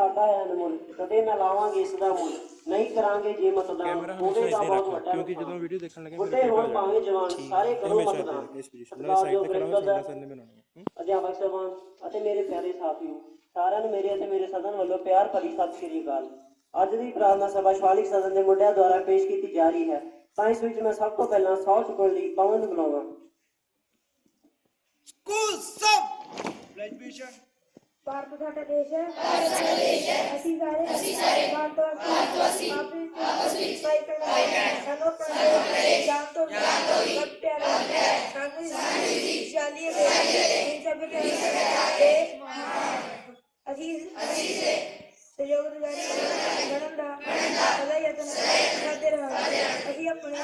ਸਾਡਾ ਹੈ ਅਨਮੁੱਲ, ਕਦੇ ਨਾ ਲਾਵਾਂਗੇ ਇਸ ਦਾ ਮੁੱਲ, ਨਹੀਂ ਕਰਾਂਗੇ ਜੇ ਮਤਦਾਨ ਹੋਵੇਗਾ ਬਹੁਤ ਵੱਡਾ ਨੁਕਸਾਨ। ਬੁੱਢੇ ਹੋਣ ਭਾਵੇਂ ਜਵਾਨ ਸਾਰੇ ਕਰੋ ਮਤਦਾਨ। ਸਤਿਕਾਰਯੋਗ ਅਧਿਆਪਕ ਸਾਹਿਬਾਨ ਅਤੇ ਮੇਰੇ ਪਿਆਰੇ ਸਾਥੀਓ, ਸਾਰਿਆਂ ਨੂੰ ਮੇਰੇ ਅਤੇ ਮੇਰੇ ਸਦਨ ਵੱਲੋਂ ਪਿਆਰ ਭਰੀ ਸਤਿ ਸ਼੍ਰੀ ਅਕਾਲ। ਅੱਜ ਦੀ ਪ੍ਰਾਰਥਨਾ ਸਭਾ ਸ਼ਿਵਾਲਿਕ ਸਦਨ ਦੇ ਮੁੰਡਿਆਂ ਦੁਆਰਾ ਪੇਸ਼ ਕੀਤੀ ਜਾ ਰਹੀ ਹੈ। ਤਾਂ ਇਸ ਵਿੱਚ ਮੈਂ ਸਭ ਤੋਂ ਪਹਿਲਾਂ ਸਹੁੰ ਚੁੱਕਣ ਲਈ ਪਵਨ ਨੂੰ ਬੁਲਾਵਾਂ। ਭਾਰਤ ਸਾਡਾ ਦੇਸ਼ ਹੈ, ਅਸੀਂ ਸਾਰੇ ਭਾਰਤਵਾਸੀ ਆਪਸ ਵਿੱਚ ਭਾਈਚਾਰੇ ਸਾਨੂੰ ਆਪਣੇ ਜਾਨ ਤੋਂ ਵੱਧ ਪਿਆਰਾ ਹੈ। ਸਾਨੂੰ ਖੁਸ਼ਹਾਲੀ ਦੇ ਸਭ ਦੇ ਦੇਸ਼ ਅਸੀਂ ਸਹਿਯੋਗ ਬਣਨ ਦਾ ਸਦਾ ਯਤਨ ਕਰਦੇ ਰਹਾਂਗੇ। ਅਸੀਂ ਆਪਣੇ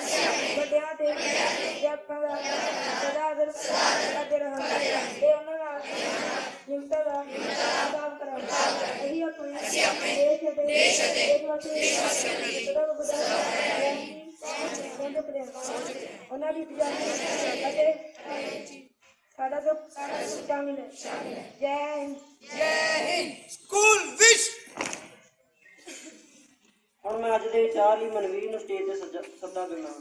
ਵੱਡਿਆਂ ਤੇ ਅਧਿਆਪਕਾਂ ਦਾ ਸਦਾ ਆਦਰ ਕਰਦੇ ਰਹਾਂਗੇ ਤੇ ਉਹਨਾਂ ਨਾਲ ਨਿਮਰਤਾ ਦਾ ਆਦਰ ਕਰਾਂਗੇ। ਅਸੀਂ ਆਪਣੇ ਦੇਸ਼ ਅਤੇ ਦੇਸ਼ਵਾਸੀਆਂ ਨੂੰ ਸਦਾ ਉਹਨਾਂ ਦੀ ਆਜ਼ਾਦੀ ਅਤੇ ਸਾਡਾ ਦੁੱਖ ਸ਼ਾਮਿਲ ਹੈ। ਜੈ ਹਿੰਦ। ਸਕੂਲ ਵਿਸ਼। ਹੁਣ ਮੈਂ ਅੱਜ ਦੇ ਵਿਚਾਰ ਲਈ ਮਨਵੀਰ ਨੂੰ ਸਟੇਜ ਤੇ ਸੱਦਾ ਦਿੰਦਾ ਹਾਂ।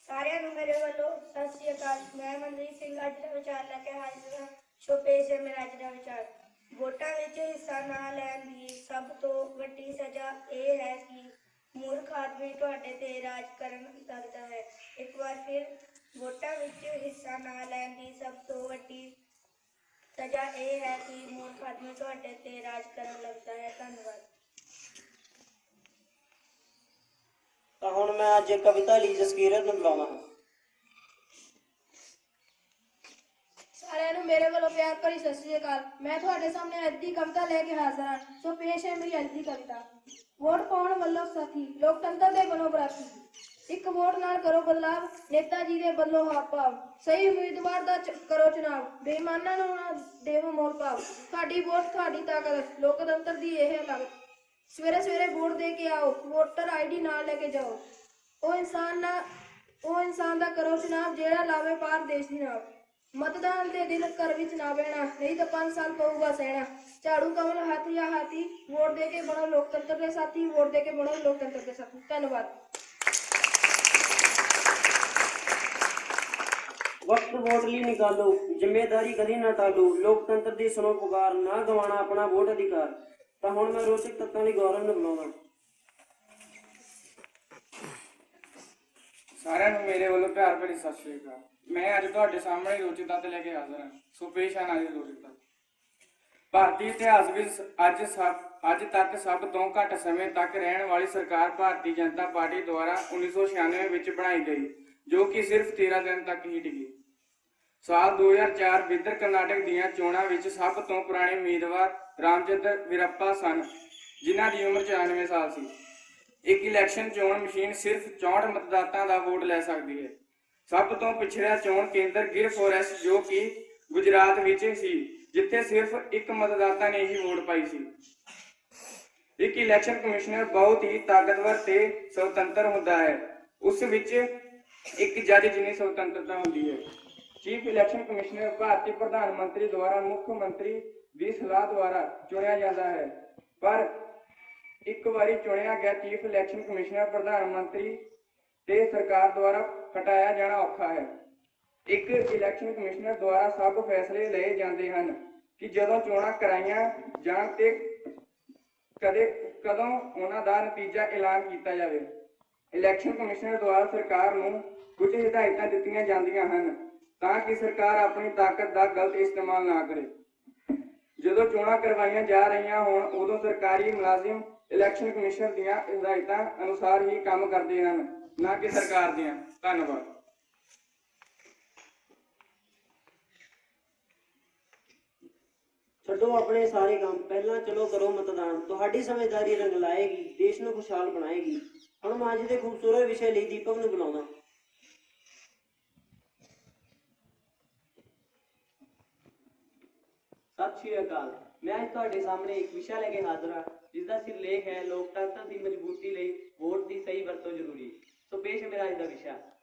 ਸਾਰਿਆਂ ਨੂੰ ਮੇਰੇ ਵੱਲੋਂ ਸਤਿ ਸ਼੍ਰੀ ਅਕਾਲ। ਮੈਂ ਮਨਵੀਰ ਸਿੰਘ ਅੱਜ ਦਾ ਵਿਚਾਰ ਲੈ ਕੇ ਹਾਜ਼ਰ ਹਾਂ। ਸੋ ਪੇਸ਼ ਹੈ ਮੇਰਾ ਅੱਜ ਦਾ ਵਿਚਾਰ। ਵੋਟਾਂ ਵਿੱਚ ਹਿੱਸਾ ਨਾ ਲੈਣ ਦੀ ਸਭ ਤੋਂ ਵੱਡੀ ਸਜ਼ਾ ਇਹ ਹੈ ਕਿ ਮੂਰਖ ਆਦਮੀ ਤੁਹਾਡੇ ਤੇ ਰਾਜ ਕਰਨ ਲੱਗਦਾ ਹੈ। ਇੱਕ ਵਾਰ ਫਿਰ, ਵੋਟਾਂ ਵਿੱਚ ਹਿੱਸਾ ਨਾ ਲੈਣ ਦੀ ਸਭ ਤੋਂ ਵੱਡੀ ਸਜ਼ਾ ਇਹ ਹੈ ਕਿ ਮੂਰਖ ਆਦਮੀ ਤੁਹਾਡੇ ਤੇ ਰਾਜ ਕਰਨ ਲੱਗਦਾ ਹੈ। ਧੰਨਵਾਦ। ਤਾਂ ਹੁਣ ਮੈਂ ਅੱਜ ਕਵਿਤਾ ਲਈ ਜਸਕੀਰਤ ਨੂੰ ਬੁਲਾਉਣਾ ਹਾਂ। ਸਾਰਿਆਂ ਨੂੰ ਮੇਰੇ ਵੱਲੋਂ ਪਿਆਰ ਭਰੀ ਸਤਿ ਸ਼੍ਰੀ ਅਕਾਲ। ਮੈਂ ਤੁਹਾਡੇ ਸਾਹਮਣੇ ਅੱਜ ਦੀ ਕਵਿਤਾ ਲੈ ਕੇ ਹਾਜ਼ਰ ਹਾਂ। ਸੋ ਪੇਸ਼ ਹੈ ਮੇਰੀ ਅੱਜ ਦੀ ਕਵਿਤਾ। ਵੋਟ ਪਾਉਣ ਵੱਲੋਂ ਸਾਥੀ, ਲੋਕਤੰਤਰ ਦੇ ਬਣੋ ਬਰਾਤੀ। ਇੱਕ ਵੋਟ ਨਾਲ ਕਰੋ ਬਦਲਾਵ, ਨੇਤਾ ਜੀ ਦੇ ਵੱਲੋਂ ਹਾਵ ਭਾਵ। ਸਹੀ ਉਮੀਦਵਾਰ ਦਾ ਕਰੋ ਚੁਣਾਵ, ਬੇਈਮਾਨਾਂ ਨੂੰ ਨਾ ਦੇਵੋ ਮੋਲ ਭਾਵ। ਤੁਹਾਡੀ ਵੋਟ ਤੁਹਾਡੀ ਤਾਕਤ, ਲੋਕਤੰਤਰ ਦੀ ਇਹ ਤਾਕਤ। ਸਵੇਰੇ ਸਵੇਰੇ ਵੋਟ ਦੇ ਕੇ ਆਓ, ਵੋਟਰ ID ਨਾਲ ਲੈ ਕੇ ਜਾਓ। ਉਹ ਇਨਸਾਨ ਦਾ ਕਰੋ ਚੁਣਾਵ, ਜਿਹੜਾ ਲਾਵੇ ਪਾਰ ਦੇਸ਼ ਦੀ ਨਾਵ। ਮਤਦਾਨ ਦੇ ਦਿਨ ਘਰ ਵਿੱਚ ਨਾ ਬਹਿਣਾ, ਨਹੀਂ ਤਾਂ 5 ਸਾਲ ਪਊਗਾ ਸਹਿਣਾ। ਝਾੜੂ ਕਮਲ ਹੱਥ ਜਾਂ ਹਾਥੀ, ਵੋਟ ਦੇ ਕੇ ਬਣੋ ਲੋਕਤੰਤਰ ਦੇ ਸਾਥੀ। ਵੋਟ ਦੇ ਕੇ ਬਣੋ ਲੋਕਤੰਤਰ ਦੇ ਸਾਥੀ। ਧੰਨਵਾਦ। ਵਕਤ ਵੋਟ ਲਈ ਨਿਕਾਲੋ, ਜ਼ਿੰਮੇਦਾਰੀ ਕਦੀ ਨਾ ਟਾਲੋ। ਲੋਕਤੰਤਰ ਦੀ ਸੁਣੋ ਪੁਕਾਰ, ਨਾ ਗਵਾਉਣਾ ਆਪਣਾ ਵੋਟ ਅਧਿਕਾਰ। ਤਾਂ ਹੁਣ ਮੈਂ ਰੋਚਕ ਤੱਤਾਂ ਲਈ ਗੌਰਵ ਨੂੰ ਬੁਲਾਉਣਾ। ਸਾਰਿਆਂ ਨੂੰ ਮੇਰੇ ਵੱਲੋਂ ਪਿਆਰ ਭਰੀ ਸਤਿ ਸ਼੍ਰੀ ਅਕਾਲ। ਮੈਂ ਅੱਜ ਤੁਹਾਡੇ ਸਾਹਮਣੇ ਰੋਚਕ ਤੱਤ ਲੈ ਕੇ ਹਾਜ਼ਰ ਹਾਂ। ਸੋ ਪੇਸ਼ ਹਨ ਅੱਜ ਰੋਚਕ ਤੱਤ। ਭਾਰਤੀ ਇਤਿਹਾਸ ਵਿੱਚ ਅੱਜ ਤੱਕ ਸਭ ਤੋਂ ਘੱਟ ਸਮੇਂ ਤੱਕ ਰਹਿਣ ਵਾਲੀ ਸਰਕਾਰ ਭਾਰਤੀ ਜਨਤਾ ਪਾਰਟੀ ਦੁਆਰਾ 1996 ਵਿੱਚ ਬਣਾਈ ਗਈ, ਜੋ ਕਿ ਸਿਰਫ 13 ਦਿਨ ਤੱਕ ਹੀ ਟਿਕੀ। ਸਾਲ 2004 ਵਿਦਰ ਕਰਨਾਟਕ ਦੀਆਂ ਚੋਣਾਂ ਵਿੱਚ ਸਭ ਤੋਂ ਪੁਰਾਣੇ ਉਮੀਦਵਾਰ ਰਾਮਚੰਦਰ ਵੀਰੱਪਾ ਸਨ, ਜਿਨ੍ਹਾਂ ਦੀ ਉਮਰ 94 ਸਾਲ ਸੀ। ਇੱਕ ਇਲੈਕਸ਼ਨ ਚੋਣ ਮਸ਼ੀਨ ਸਿਰਫ 64 ਮਤਦਾਤਾਂ ਦਾ ਵੋਟ ਲੈ ਸਕਦੀ ਹੈ। ਸਭ ਤੋਂ ਪਿਛੜਿਆ ਚੋਣ ਕੇਂਦਰ ਗਿਰ ਫੋਰੈਸਟ, ਜੋ ਕਿ ਗੁਜਰਾਤ ਵਿੱਚ ਸੀ, ਜਿੱਥੇ ਸਿਰਫ ਇੱਕ ਮਤਦਾਤਾ ਨੇ ਹੀ ਵੋਟ ਪਾਈ ਸੀ। ਇੱਕ ਇਲੈਕਸ਼ਨ ਕਮਿਸ਼ਨਰ ਬਹੁਤ ਹੀ ਤਾਕਤਵਰ ਤੇ ਸੁਤੰਤਰ ਹੁੰਦਾ ਹੈ। ਉਸ ਵਿੱਚ ਇੱਕ ਜੱਜ ਜਿੰਨੀ ਸੁਤੰਤਰਤਾ ਹੁੰਦੀ ਹੈ। ਚੀਫ ਇਲੈਕਸ਼ਨ ਕਮਿਸ਼ਨਰ ਭਾਰਤੀ ਪ੍ਰਧਾਨ ਮੰਤਰੀ ਦੁਆਰਾ ਮੁੱਖ ਮੰਤਰੀ ਦੀ ਸਲਾਹ ਦੁਆਰਾ ਚੁਣਿਆ ਜਾਂਦਾ ਹੈ। ਪਰ ਇੱਕ ਵਾਰੀ ਚੁਣਿਆ ਗਿਆ ਚੀਫ ਇਲੈਕਸ਼ਨ ਕਮਿਸ਼ਨਰ ਪ੍ਰਧਾਨ ਮੰਤਰੀ ਤੇ ਸਰਕਾਰ ਦੁਆਰਾ ਹਟਾਇਆ ਜਾਣਾ ਔਖਾ ਹੈ। ਇੱਕ ਇਲੈਕਸ਼ਨ ਕਮਿਸ਼ਨਰ ਦੁਆਰਾ ਸਭ ਫੈਸਲੇ ਲਏ ਜਾਂਦੇ ਹਨ ਕਿ ਜਦੋਂ ਚੋਣਾਂ ਕਰਾਈਆਂ ਜਾਣ ਤੇ ਕਦੋਂ ਉਹਨਾਂ ਦਾ ਨਤੀਜਾ ਐਲਾਨ ਕੀਤਾ ਜਾਵੇ। ਇਲੈਕਸ਼ਨ ਕਮਿਸ਼ਨਰ ਦੁਆਰਾ ਸਰਕਾਰ ਨੂੰ ਕੁਝ ਹਦਾਇਤਾਂ ਦਿੱਤੀਆਂ ਜਾਂਦੀਆਂ ਹਨ ਤਾਂ ਕਿ ਸਰਕਾਰ ਆਪਣੀ ਤਾਕਤ ਦਾ ਗਲਤ ਇਸਤੇਮਾਲ ਨਾ ਕਰੇ। ਜਦੋਂ ਚੋਣਾਂ ਕਰਵਾਈਆਂ ਜਾ ਰਹੀਆਂ ਹੋਣ, ਉਦੋਂ ਸਰਕਾਰੀ ਮੁਲਾਜ਼ਮ ਇਲੈਕਸ਼ਨ ਕਮਿਸ਼ਨਰ ਦੀਆਂ ਹਦਾਇਤਾਂ ਅਨੁਸਾਰ ਹੀ ਕੰਮ ਕਰਦੇ ਹਨ, ਨਾ ਕਿ ਸਰਕਾਰ ਦੀਆਂ। ਧੰਨਵਾਦ। ਛੱਡੋ ਆਪਣੇ ਸਾਰੇ ਕੰਮ, ਪਹਿਲਾਂ ਚਲੋ ਕਰੋ ਮਤਦਾਨ। ਤੁਹਾਡੀ ਸਮਝਦਾਰੀ ਰੰਗ ਲਾਏਗੀ, ਦੇਸ਼ ਨੂੰ ਖੁਸ਼ਹਾਲ ਬਣਾਏਗੀ। ਹੁਣ ਮੈਂ ਅੱਜ ਦੇ ਖੂਬਸੂਰਤ ਵਿਸ਼ੇ ਲਈ ਦੀਪਕ ਨੂੰ ਬੁਲਾਉਣਾ। ਸਤਿ ਸ਼੍ਰੀ ਅਕਾਲ। ਮੈਂ ਅੱਜ ਤੁਹਾਡੇ ਸਾਹਮਣੇ ਇੱਕ ਵਿਸ਼ਾ ਲੈ ਕੇ ਹਾਜ਼ਰ ਹਾਂ, ਜਿਸ ਦਾ ਸਿਰਲੇਖ ਹੈ ਲੋਕਤੰਤਰ ਦੀ ਮਜ਼ਬੂਤੀ ਲਈ ਵੋਟ ਦੀ ਸਹੀ ਵਰਤੋਂ ਜ਼ਰੂਰੀ। ਸੋ ਪੇਸ਼ ਹੈ ਮੇਰਾ ਅੱਜ ਦਾ ਵਿਸ਼ਾ।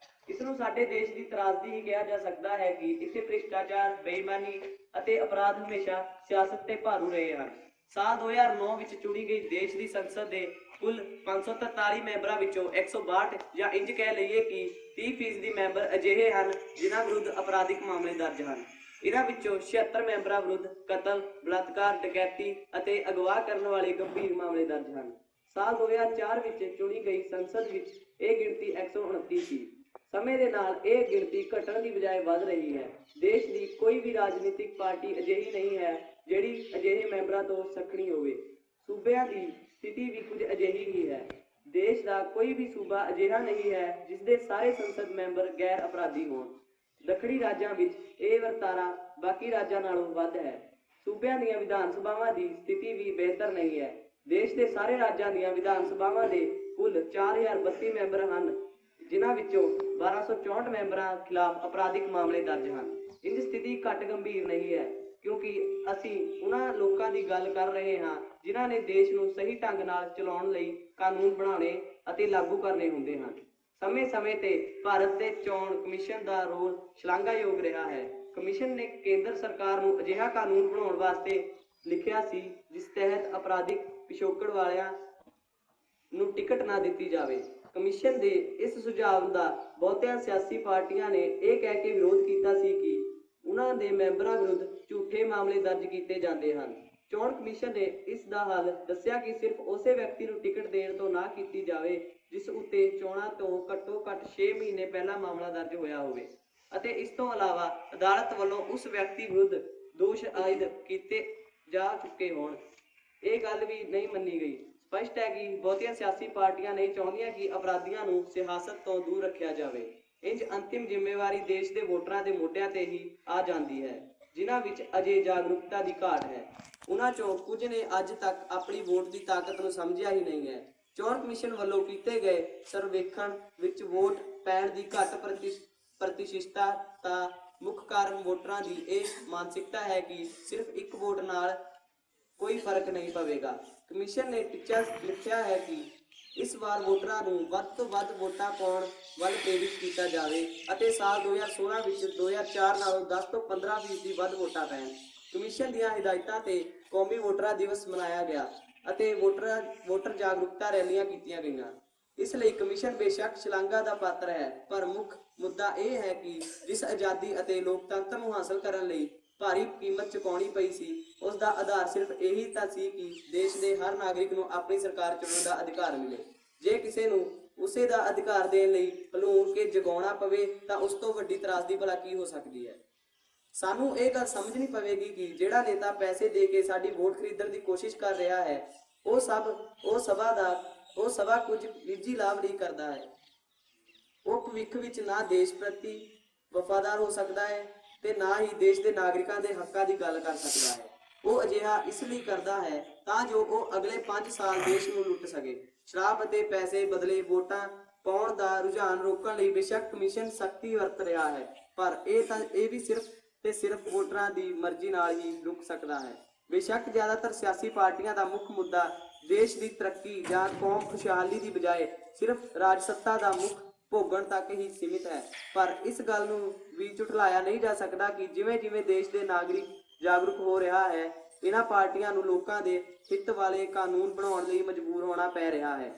ਇਸ ਨੂੰ ਸਾਡੇ ਦੇਸ਼ ਦੀ ਤਰਾਸਦੀ ਹੀ ਕਿਹਾ ਜਾ ਸਕਦਾ ਹੈ ਕਿ ਇੱਥੇ ਭ੍ਰਿਸ਼ਟਾਚਾਰ, ਬੇਈਮਾਨੀ, ਅਤੇ ਅਪਰਾਧ ਹਮੇਸ਼ਾ ਸਿਆਸਤ ਤੇ ਭਾਰੂ ਰਹੇ ਹਨ। ਸਾਲ 2009 ਵਿੱਚ ਚੁਣੀ ਗਈ ਦੇਸ਼ ਦੀ ਸੰਸਦ ਦੇ ਕੁੱਲ 543 ਮੈਂਬਰਾਂ ਵਿੱਚੋਂ 162 ਜਾਂ ਇੰਜ ਕਹਿ ਲਈਏ ਕਿ 30% ਮੈਂਬਰ ਅਜਿਹੇ ਹਨ ਜਿਨ੍ਹਾਂ ਵਿਰੁੱਧ ਅਪਰਾਧਿਕ ਮਾਮਲੇ ਦਰਜ ਹਨ। ਇਹਨਾਂ ਵਿੱਚੋਂ 76 ਮੈਂਬਰਾਂ ਵਿਰੁੱਧ ਕਤਲ, ਬਲਾਤਕਾਰ, ਡਕੈਤੀ ਅਤੇ ਅਗਵਾ ਕਰਨ ਵਾਲੇ ਗੰਭੀਰ ਮਾਮਲੇ ਦਰਜ ਹਨ। ਸਾਲ 2004 ਵਿੱਚ ਚੁਣੀ ਗਈ ਸੰਸਦ ਵਿੱਚ ਇਹ ਗਿਣਤੀ 129 ਸੀ। ਸਮੇਂ ਦੇ ਨਾਲ ਇਹ ਗਿਣਤੀ ਘਟਣ ਦੀ ਬਜਾਏ ਵੱਧ ਰਹੀ ਹੈ। ਦੇਸ਼ ਦੀ ਕੋਈ ਵੀ ਰਾਜਨੀਤਿਕ ਪਾਰਟੀ ਅਜਿਹੀ ਨਹੀਂ ਹੈ ਜਿਹੜੀ ਅਜਿਹੇ ਮੈਂਬਰਾਂ ਤੋਂ ਸੱਖਣੀ ਹੋਵੇ। ਸੂਬਿਆਂ ਦੀ ਸਥਿਤੀ ਵੀ ਕੁਝ ਅਜਿਹੀ ਹੀ ਹੈ। ਦੇਸ਼ ਦਾ ਕੋਈ ਵੀ ਸੂਬਾ ਅਜਿਹਾ ਨਹੀਂ ਹੈ ਜਿਸ ਦੇ ਸਾਰੇ ਸੰਸਦ ਮੈਂਬਰ ਗੈਰ ਅਪਰਾਧੀ ਹੋਣ। ਦੱਖਣੀ ਰਾਜਾਂ ਵਿੱਚ ਇਹ ਵਰਤਾਰਾ ਬਾਕੀ ਰਾਜਾਂ ਨਾਲੋਂ ਵੱਧ ਹੈ। ਸੂਬਿਆਂ ਦੀਆਂ ਵਿਧਾਨ ਸਭਾਵਾਂ ਦੀ ਸਥਿਤੀ ਵੀ ਬਿਹਤਰ ਨਹੀਂ ਹੈ। ਦੇਸ਼ ਦੇ ਸਾਰੇ ਰਾਜਾਂ ਦੀਆਂ ਵਿਧਾਨ ਸਭਾਵਾਂ ਦੇ ਕੁੱਲ 4032 ਮੈਂਬਰ ਹਨ, ਜਿਨ੍ਹਾਂ ਵਿੱਚੋਂ 1264 ਮੈਂਬਰਾਂ ਖਿਲਾਫ ਅਪਰਾਧਿਕ ਮਾਮਲੇ ਦਰਜ ਹਨ। ਇੰਜ ਸਥਿਤੀ ਘੱਟ ਗੰਭੀਰ ਨਹੀਂ ਹੈ ਕਿਉਂਕਿ ਅਸੀਂ ਉਹਨਾਂ ਲੋਕਾਂ ਦੀ ਗੱਲ ਕਰ ਰਹੇ ਹਾਂ ਜਿਨ੍ਹਾਂ ਨੇ ਦੇਸ਼ ਨੂੰ ਸਹੀ ਢੰਗ ਨਾਲ ਚਲਾਉਣ ਲਈ ਕਾਨੂੰਨ ਬਣਾਉਣੇ ਅਤੇ ਲਾਗੂ ਕਰਨੇ ਹੁੰਦੇ ਹਨ। ਸਮੇਂ-ਸਮੇਂ ਤੇ ਭਾਰਤ ਦੇ ਚੋਣ ਕਮਿਸ਼ਨ ਦਾ ਰੋਲ ਸ਼ਲਾਘਾਯੋਗ ਰਿਹਾ ਹੈ। ਕਮਿਸ਼ਨ ਨੇ ਕੇਂਦਰ ਸਰਕਾਰ ਨੂੰ ਅਜਿਹਾ ਕਾਨੂੰਨ ਬਣਾਉਣ ਵਾਸਤੇ ਲਿਖਿਆ ਸੀ ਜਿਸ ਤਹਿਤ ਅਪਰਾਧਿਕ ਪਿਛੋਕੜ ਵਾਲਿਆਂ ਨੂੰ ਟਿਕਟ ਨਾ ਦਿੱਤੀ ਜਾਵੇ। ਕਮਿਸ਼ਨ ਦੇ ਇਸ ਸੁਝਾਅ ਦਾ ਬਹੁਤੀਆਂ ਸਿਆਸੀ ਪਾਰਟੀਆਂ ਨੇ ਇਹ ਕਹਿ ਕੇ ਵਿਰੋਧ ਕੀਤਾ ਸੀ ਕਿ ਉਹਨਾਂ ਦੇ ਮੈਂਬਰਾਂ ਵਿਰੁੱਧ ਝੂਠੇ ਮਾਮਲੇ ਦਰਜ ਕੀਤੇ ਜਾਂਦੇ ਹਨ। ਚੋਣ ਕਮਿਸ਼ਨ ਨੇ ਇਸ ਦਾ ਹੱਲ ਦੱਸਿਆ ਕਿ ਸਿਰਫ ਉਸੇ ਵਿਅਕਤੀ ਨੂੰ ਟਿਕਟ ਦੇਣ ਤੋਂ ਨਾ ਕੀਤੀ ਜਾਵੇ ਜਿਸ ਉੱਤੇ ਚੋਣਾਂ ਤੋਂ ਘੱਟੋ-ਘੱਟ 6 ਮਹੀਨੇ ਪਹਿਲਾਂ ਮਾਮਲਾ ਦਰਜ ਹੋਇਆ ਹੋਵੇ ਅਤੇ ਇਸ ਤੋਂ ਇਲਾਵਾ ਅਦਾਲਤ ਵੱਲੋਂ ਉਸ ਵਿਅਕਤੀ ਵਿਰੁੱਧ ਦੋਸ਼ ਆਇਦ ਕੀਤੇ ਜਾ ਚੁੱਕੇ ਹੋਣ। ਇਹ ਗੱਲ ਵੀ ਨਹੀਂ ਮੰਨੀ ਗਈ। ਸਪਸ਼ਟ ਹੈ ਕਿ ਬਹੁਤੀਆਂ ਸਿਆਸੀ ਪਾਰਟੀਆਂ ਨਹੀਂ ਚਾਹੁੰਦੀਆਂ ਕਿ ਅਪਰਾਧੀਆਂ ਨੂੰ ਸਿਆਸਤ ਤੋਂ ਦੂਰ ਰੱਖਿਆ ਜਾਵੇ। ਇੰਜ ਅੰਤਿਮ ਜ਼ਿੰਮੇਵਾਰੀ ਦੇਸ਼ ਦੇ ਵੋਟਰਾਂ ਦੇ ਮੋਢਿਆਂ ਤੇ ਹੀ ਆ ਜਾਂਦੀ ਹੈ, ਜਿਨ੍ਹਾਂ ਵਿੱਚ ਅਜੇ ਜਾਗਰੂਕਤਾ ਦੀ ਘਾਟ ਹੈ। ਉਹਨਾਂ ਚੋਂ ਕੁਝ ਨੇ ਅੱਜ ਤੱਕ ਆਪਣੀ ਵੋਟ ਦੀ ਤਾਕਤ ਨੂੰ ਸਮਝਿਆ ਹੀ ਨਹੀਂ ਹੈ। ਚੋਣ ਕਮਿਸ਼ਨ ਵੱਲੋਂ ਕੀਤੇ ਗਏ ਸਰਵੇਖਣ ਵਿੱਚ ਵੋਟ ਪੈਣ ਦੀ ਘੱਟ ਪ੍ਰਤੀਸ਼ਤਤਾ ਦਾ ਮੁੱਖ ਕਾਰਨ ਵੋਟਰਾਂ ਦੀ ਇਹ ਮਾਨਸਿਕਤਾ ਹੈ ਕਿ ਸਿਰਫ ਇੱਕ ਵੋਟ ਨਾਲ ਕੋਈ ਫਰਕ ਨਹੀਂ ਪਵੇਗਾ। ਕਮਿਸ਼ਨ ਨੇ ਟੀਚਾ ਲਿਖਿਆ ਹੈ ਕਿ ਇਸ ਵਾਰ ਵੋਟਰਾਂ ਨੂੰ ਵੱਧ ਤੋਂ ਵੱਧ ਵੋਟਾਂ ਪਾਉਣ ਵੱਲ ਪ੍ਰੇਰਿਤ ਕੀਤਾ ਜਾਵੇ ਅਤੇ ਸਾਲ 2016 ਵਿੱਚ 2004 ਨਾਲੋਂ 10 ਤੋਂ 15% ਵੱਧ ਵੋਟਾਂ ਪੈਣ। ਕਮਿਸ਼ਨ ਦੀਆਂ ਹਦਾਇਤਾਂ ਤੇ ਕੌਮੀ ਵੋਟਰਾਂ ਦਿਵਸ ਮਨਾਇਆ ਗਿਆ ਅਤੇ ਵੋਟਰ ਜਾਗਰੂਕਤਾ ਰੈਲੀਆਂ ਕੀਤੀਆਂ ਗਈਆਂ। ਇਸ ਲਈ ਕਮਿਸ਼ਨ ਬੇਸ਼ੱਕ ਸ਼ਲਾਘਾ ਦਾ ਪਾਤਰ ਹੈ, ਪਰ ਮੁੱਖ ਮੁੱਦਾ ਇਹ ਹੈ ਕਿ ਜਿਸ ਆਜ਼ਾਦੀ ਅਤੇ ਲੋਕਤੰਤਰ ਨੂੰ ਹਾਸਲ ਕਰਨ ਲਈ ਭਾਰੀ ਕੀਮਤ ਚੁਕਾਉਣੀ ਪਈ ਸੀ, ਉਸ ਦਾ ਆਧਾਰ ਸਿਰਫ ਇਹੀ ਤਾਂ ਸੀ ਕਿ ਦੇਸ਼ ਦੇ ਹਰ ਨਾਗਰਿਕ ਨੂੰ ਆਪਣੀ ਸਰਕਾਰ ਚੁਣਨ ਦਾ ਅਧਿਕਾਰ ਮਿਲੇ। ਜੇ ਕਿਸੇ ਨੂੰ ਉਸੇ ਦਾ ਅਧਿਕਾਰ ਦੇਣ ਲਈ ਭਲੂਣ ਕੇ ਜਗਾਉਣਾ ਪਵੇ ਤਾਂ ਉਸ ਤੋਂ ਵੱਡੀ ਤਰਾਸਦੀ ਭਲਾ ਕੀ ਹੋ ਸਕਦੀ ਹੈ। ਸਾਨੂੰ ਇਹ ਗੱਲ ਸਮਝਣੀ ਪਵੇਗੀ ਕਿ ਜਿਹੜਾ ਨੇਤਾ ਪੈਸੇ ਦੇ ਕੇ ਸਾਡੀ ਵੋਟ ਖਰੀਦਣ ਦੀ ਕੋਸ਼ਿਸ਼ ਕਰ ਰਿਹਾ ਹੈ, ਉਹ ਸਭਾ ਕੁਝ ਨਿੱਜੀ ਲਾਭ ਲਈ ਕਰਦਾ ਹੈ। ਉਹ ਭਵਿੱਖ ਵਿੱਚ ਨਾ ਦੇਸ਼ ਪ੍ਰਤੀ ਵਫਾਦਾਰ ਹੋ ਸਕਦਾ ਹੈ ਤੇ ਨਾ ਹੀ ਦੇਸ਼ ਦੇ ਨਾਗਰਿਕਾਂ ਦੇ ਹੱਕਾਂ ਦੀ ਗੱਲ ਕਰ ਸਕਦਾ ਹੈ। ਉਹ ਅਜਿਹਾ ਇਸ ਲਈ ਕਰਦਾ ਹੈ ਤਾਂ ਜੋ ਉਹ ਅਗਲੇ 5 ਸਾਲ ਦੇਸ਼ ਨੂੰ ਲੁੱਟ ਸਕੇ। ਸ਼ਰਾਬ ਅਤੇ ਪੈਸੇ ਬਦਲੇ ਵੋਟਾਂ ਪਾਉਣ ਦਾ ਰੁਝਾਨ ਰੋਕਣ ਲਈ ਬੇਸ਼ੱਕ ਕਮਿਸ਼ਨ ਸਖਤੀ ਵਰਤ ਰਿਹਾ ਹੈ, ਪਰ ਇਹ ਵੀ ਸਿਰਫ ਵੋਟਰਾਂ ਦੀ ਮਰਜ਼ੀ ਨਾਲ ਹੀ ਰੁਕ ਸਕਦਾ ਹੈ। ਬੇਸ਼ੱਕ ਜ਼ਿਆਦਾਤਰ ਸਿਆਸੀ ਪਾਰਟੀਆਂ ਦਾ ਮੁੱਖ ਮੁੱਦਾ ਦੇਸ਼ ਦੀ ਤਰੱਕੀ ਜਾਂ ਕੌਮ ਖੁਸ਼ਹਾਲੀ ਦੀ ਬਜਾਏ ਸਿਰਫ ਰਾਜ ਸੱਤਾ ਦਾ ਮੁੱਖ ਭੋਗਣ ਤੱਕ ਹੀ ਸੀਮਿਤ ਹੈ, ਪਰ ਇਸ ਗੱਲ ਨੂੰ ਵੀ ਝੁਠਲਾਇਆ ਨਹੀਂ ਜਾ ਸਕਦਾ ਕਿ ਜਿਵੇਂ-ਜਿਵੇਂ ਦੇਸ਼ ਦੇ ਨਾਗਰਿਕ ਜਾਗਰੂਕ ਹੋ ਰਿਹਾ ਹੈ, ਇਹਨਾਂ ਪਾਰਟੀਆਂ ਨੂੰ ਲੋਕਾਂ ਦੇ ਹਿੱਤ ਵਾਲੇ ਕਾਨੂੰਨ ਬਣਾਉਣ ਲਈ ਮਜਬੂਰ ਹੋਣਾ ਪੈ ਰਿਹਾ ਹੈ।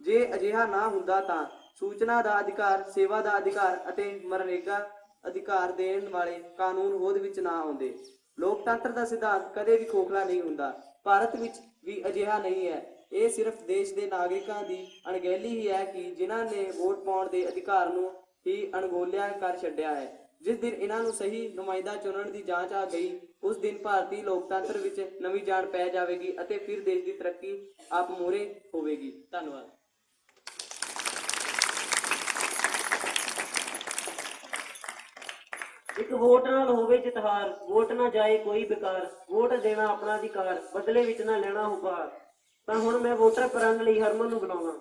ਜੇ ਅਜਿਹਾ ਨਾ ਹੁੰਦਾ ਤਾਂ ਸੂਚਨਾ ਦਾ ਅਧਿਕਾਰ, ਸੇਵਾ ਦਾ ਅਧਿਕਾਰ ਅਤੇ ਮਨਰੇਗਾ ਅਧਿਕਾਰ ਦੇਣ ਵਾਲੇ ਕਾਨੂੰਨ ਹੋਂਦ ਵਿੱਚ ਨਾ ਆਉਂਦੇ। ਲੋਕਤੰਤਰ ਦਾ ਸਿਧਾਂਤ ਕਦੇ ਵੀ ਖੋਖਲਾ ਨਹੀਂ ਹੁੰਦਾ। ਭਾਰਤ ਵਿੱਚ ਵੀ ਅਜਿਹਾ ਨਹੀਂ ਹੈ। ਇਹ ਸਿਰਫ ਦੇਸ਼ ਦੇ ਨਾਗਰਿਕਾਂ ਦੀ ਅਣਗਹਿਲੀ ਹੀ ਹੈ ਕਿ ਜਿਨ੍ਹਾਂ ਨੇ ਵੋਟ ਪਾਉਣ ਦੇ ਅਧਿਕਾਰ ਨੂੰ ਹੀ ਅਣਗੌਲਿਆ ਕਰ ਛੱਡਿਆ ਹੈ। ਜਿਸ ਦਿਨ ਇਹਨਾਂ ਨੂੰ ਸਹੀ ਨੁਮਾਇੰਦਾ ਚੁਣਨ ਦੀ ਜਾਂਚ ਆ ਗਈ, ਉਸ ਦਿਨ ਭਾਰਤੀ ਲੋਕਤੰਤਰ ਵਿੱਚ ਨਵੀਂ ਜਾਨ ਪੈ ਜਾਵੇਗੀ ਅਤੇ ਫਿਰ ਦੇਸ਼ ਦੀ ਤਰੱਕੀ ਆਪ ਮੂਹਰੇ ਹੋਵੇਗੀ। ਧੰਨਵਾਦ। ਇੱਕ ਵੋਟ ਨਾਲ ਹੋਵੇ ਜਿਤਹਾਰ, ਵੋਟ ਨਾ ਜਾਏ ਕੋਈ ਬੇਕਾਰ, ਵੋਟ ਦੇਣਾ ਆਪਣਾ ਅਧਿਕਾਰ, ਬਦਲੇ ਵਿੱਚ ਨਾ ਲੈਣਾ ਉਪਹਾਰ। ਤਾਂ ਹੁਣ ਮੈਂ ਵੋਟਰ ਬਣਨ ਲਈ ਹਰਮਨ ਨੂੰ ਬੁਲਾਉਣਾ।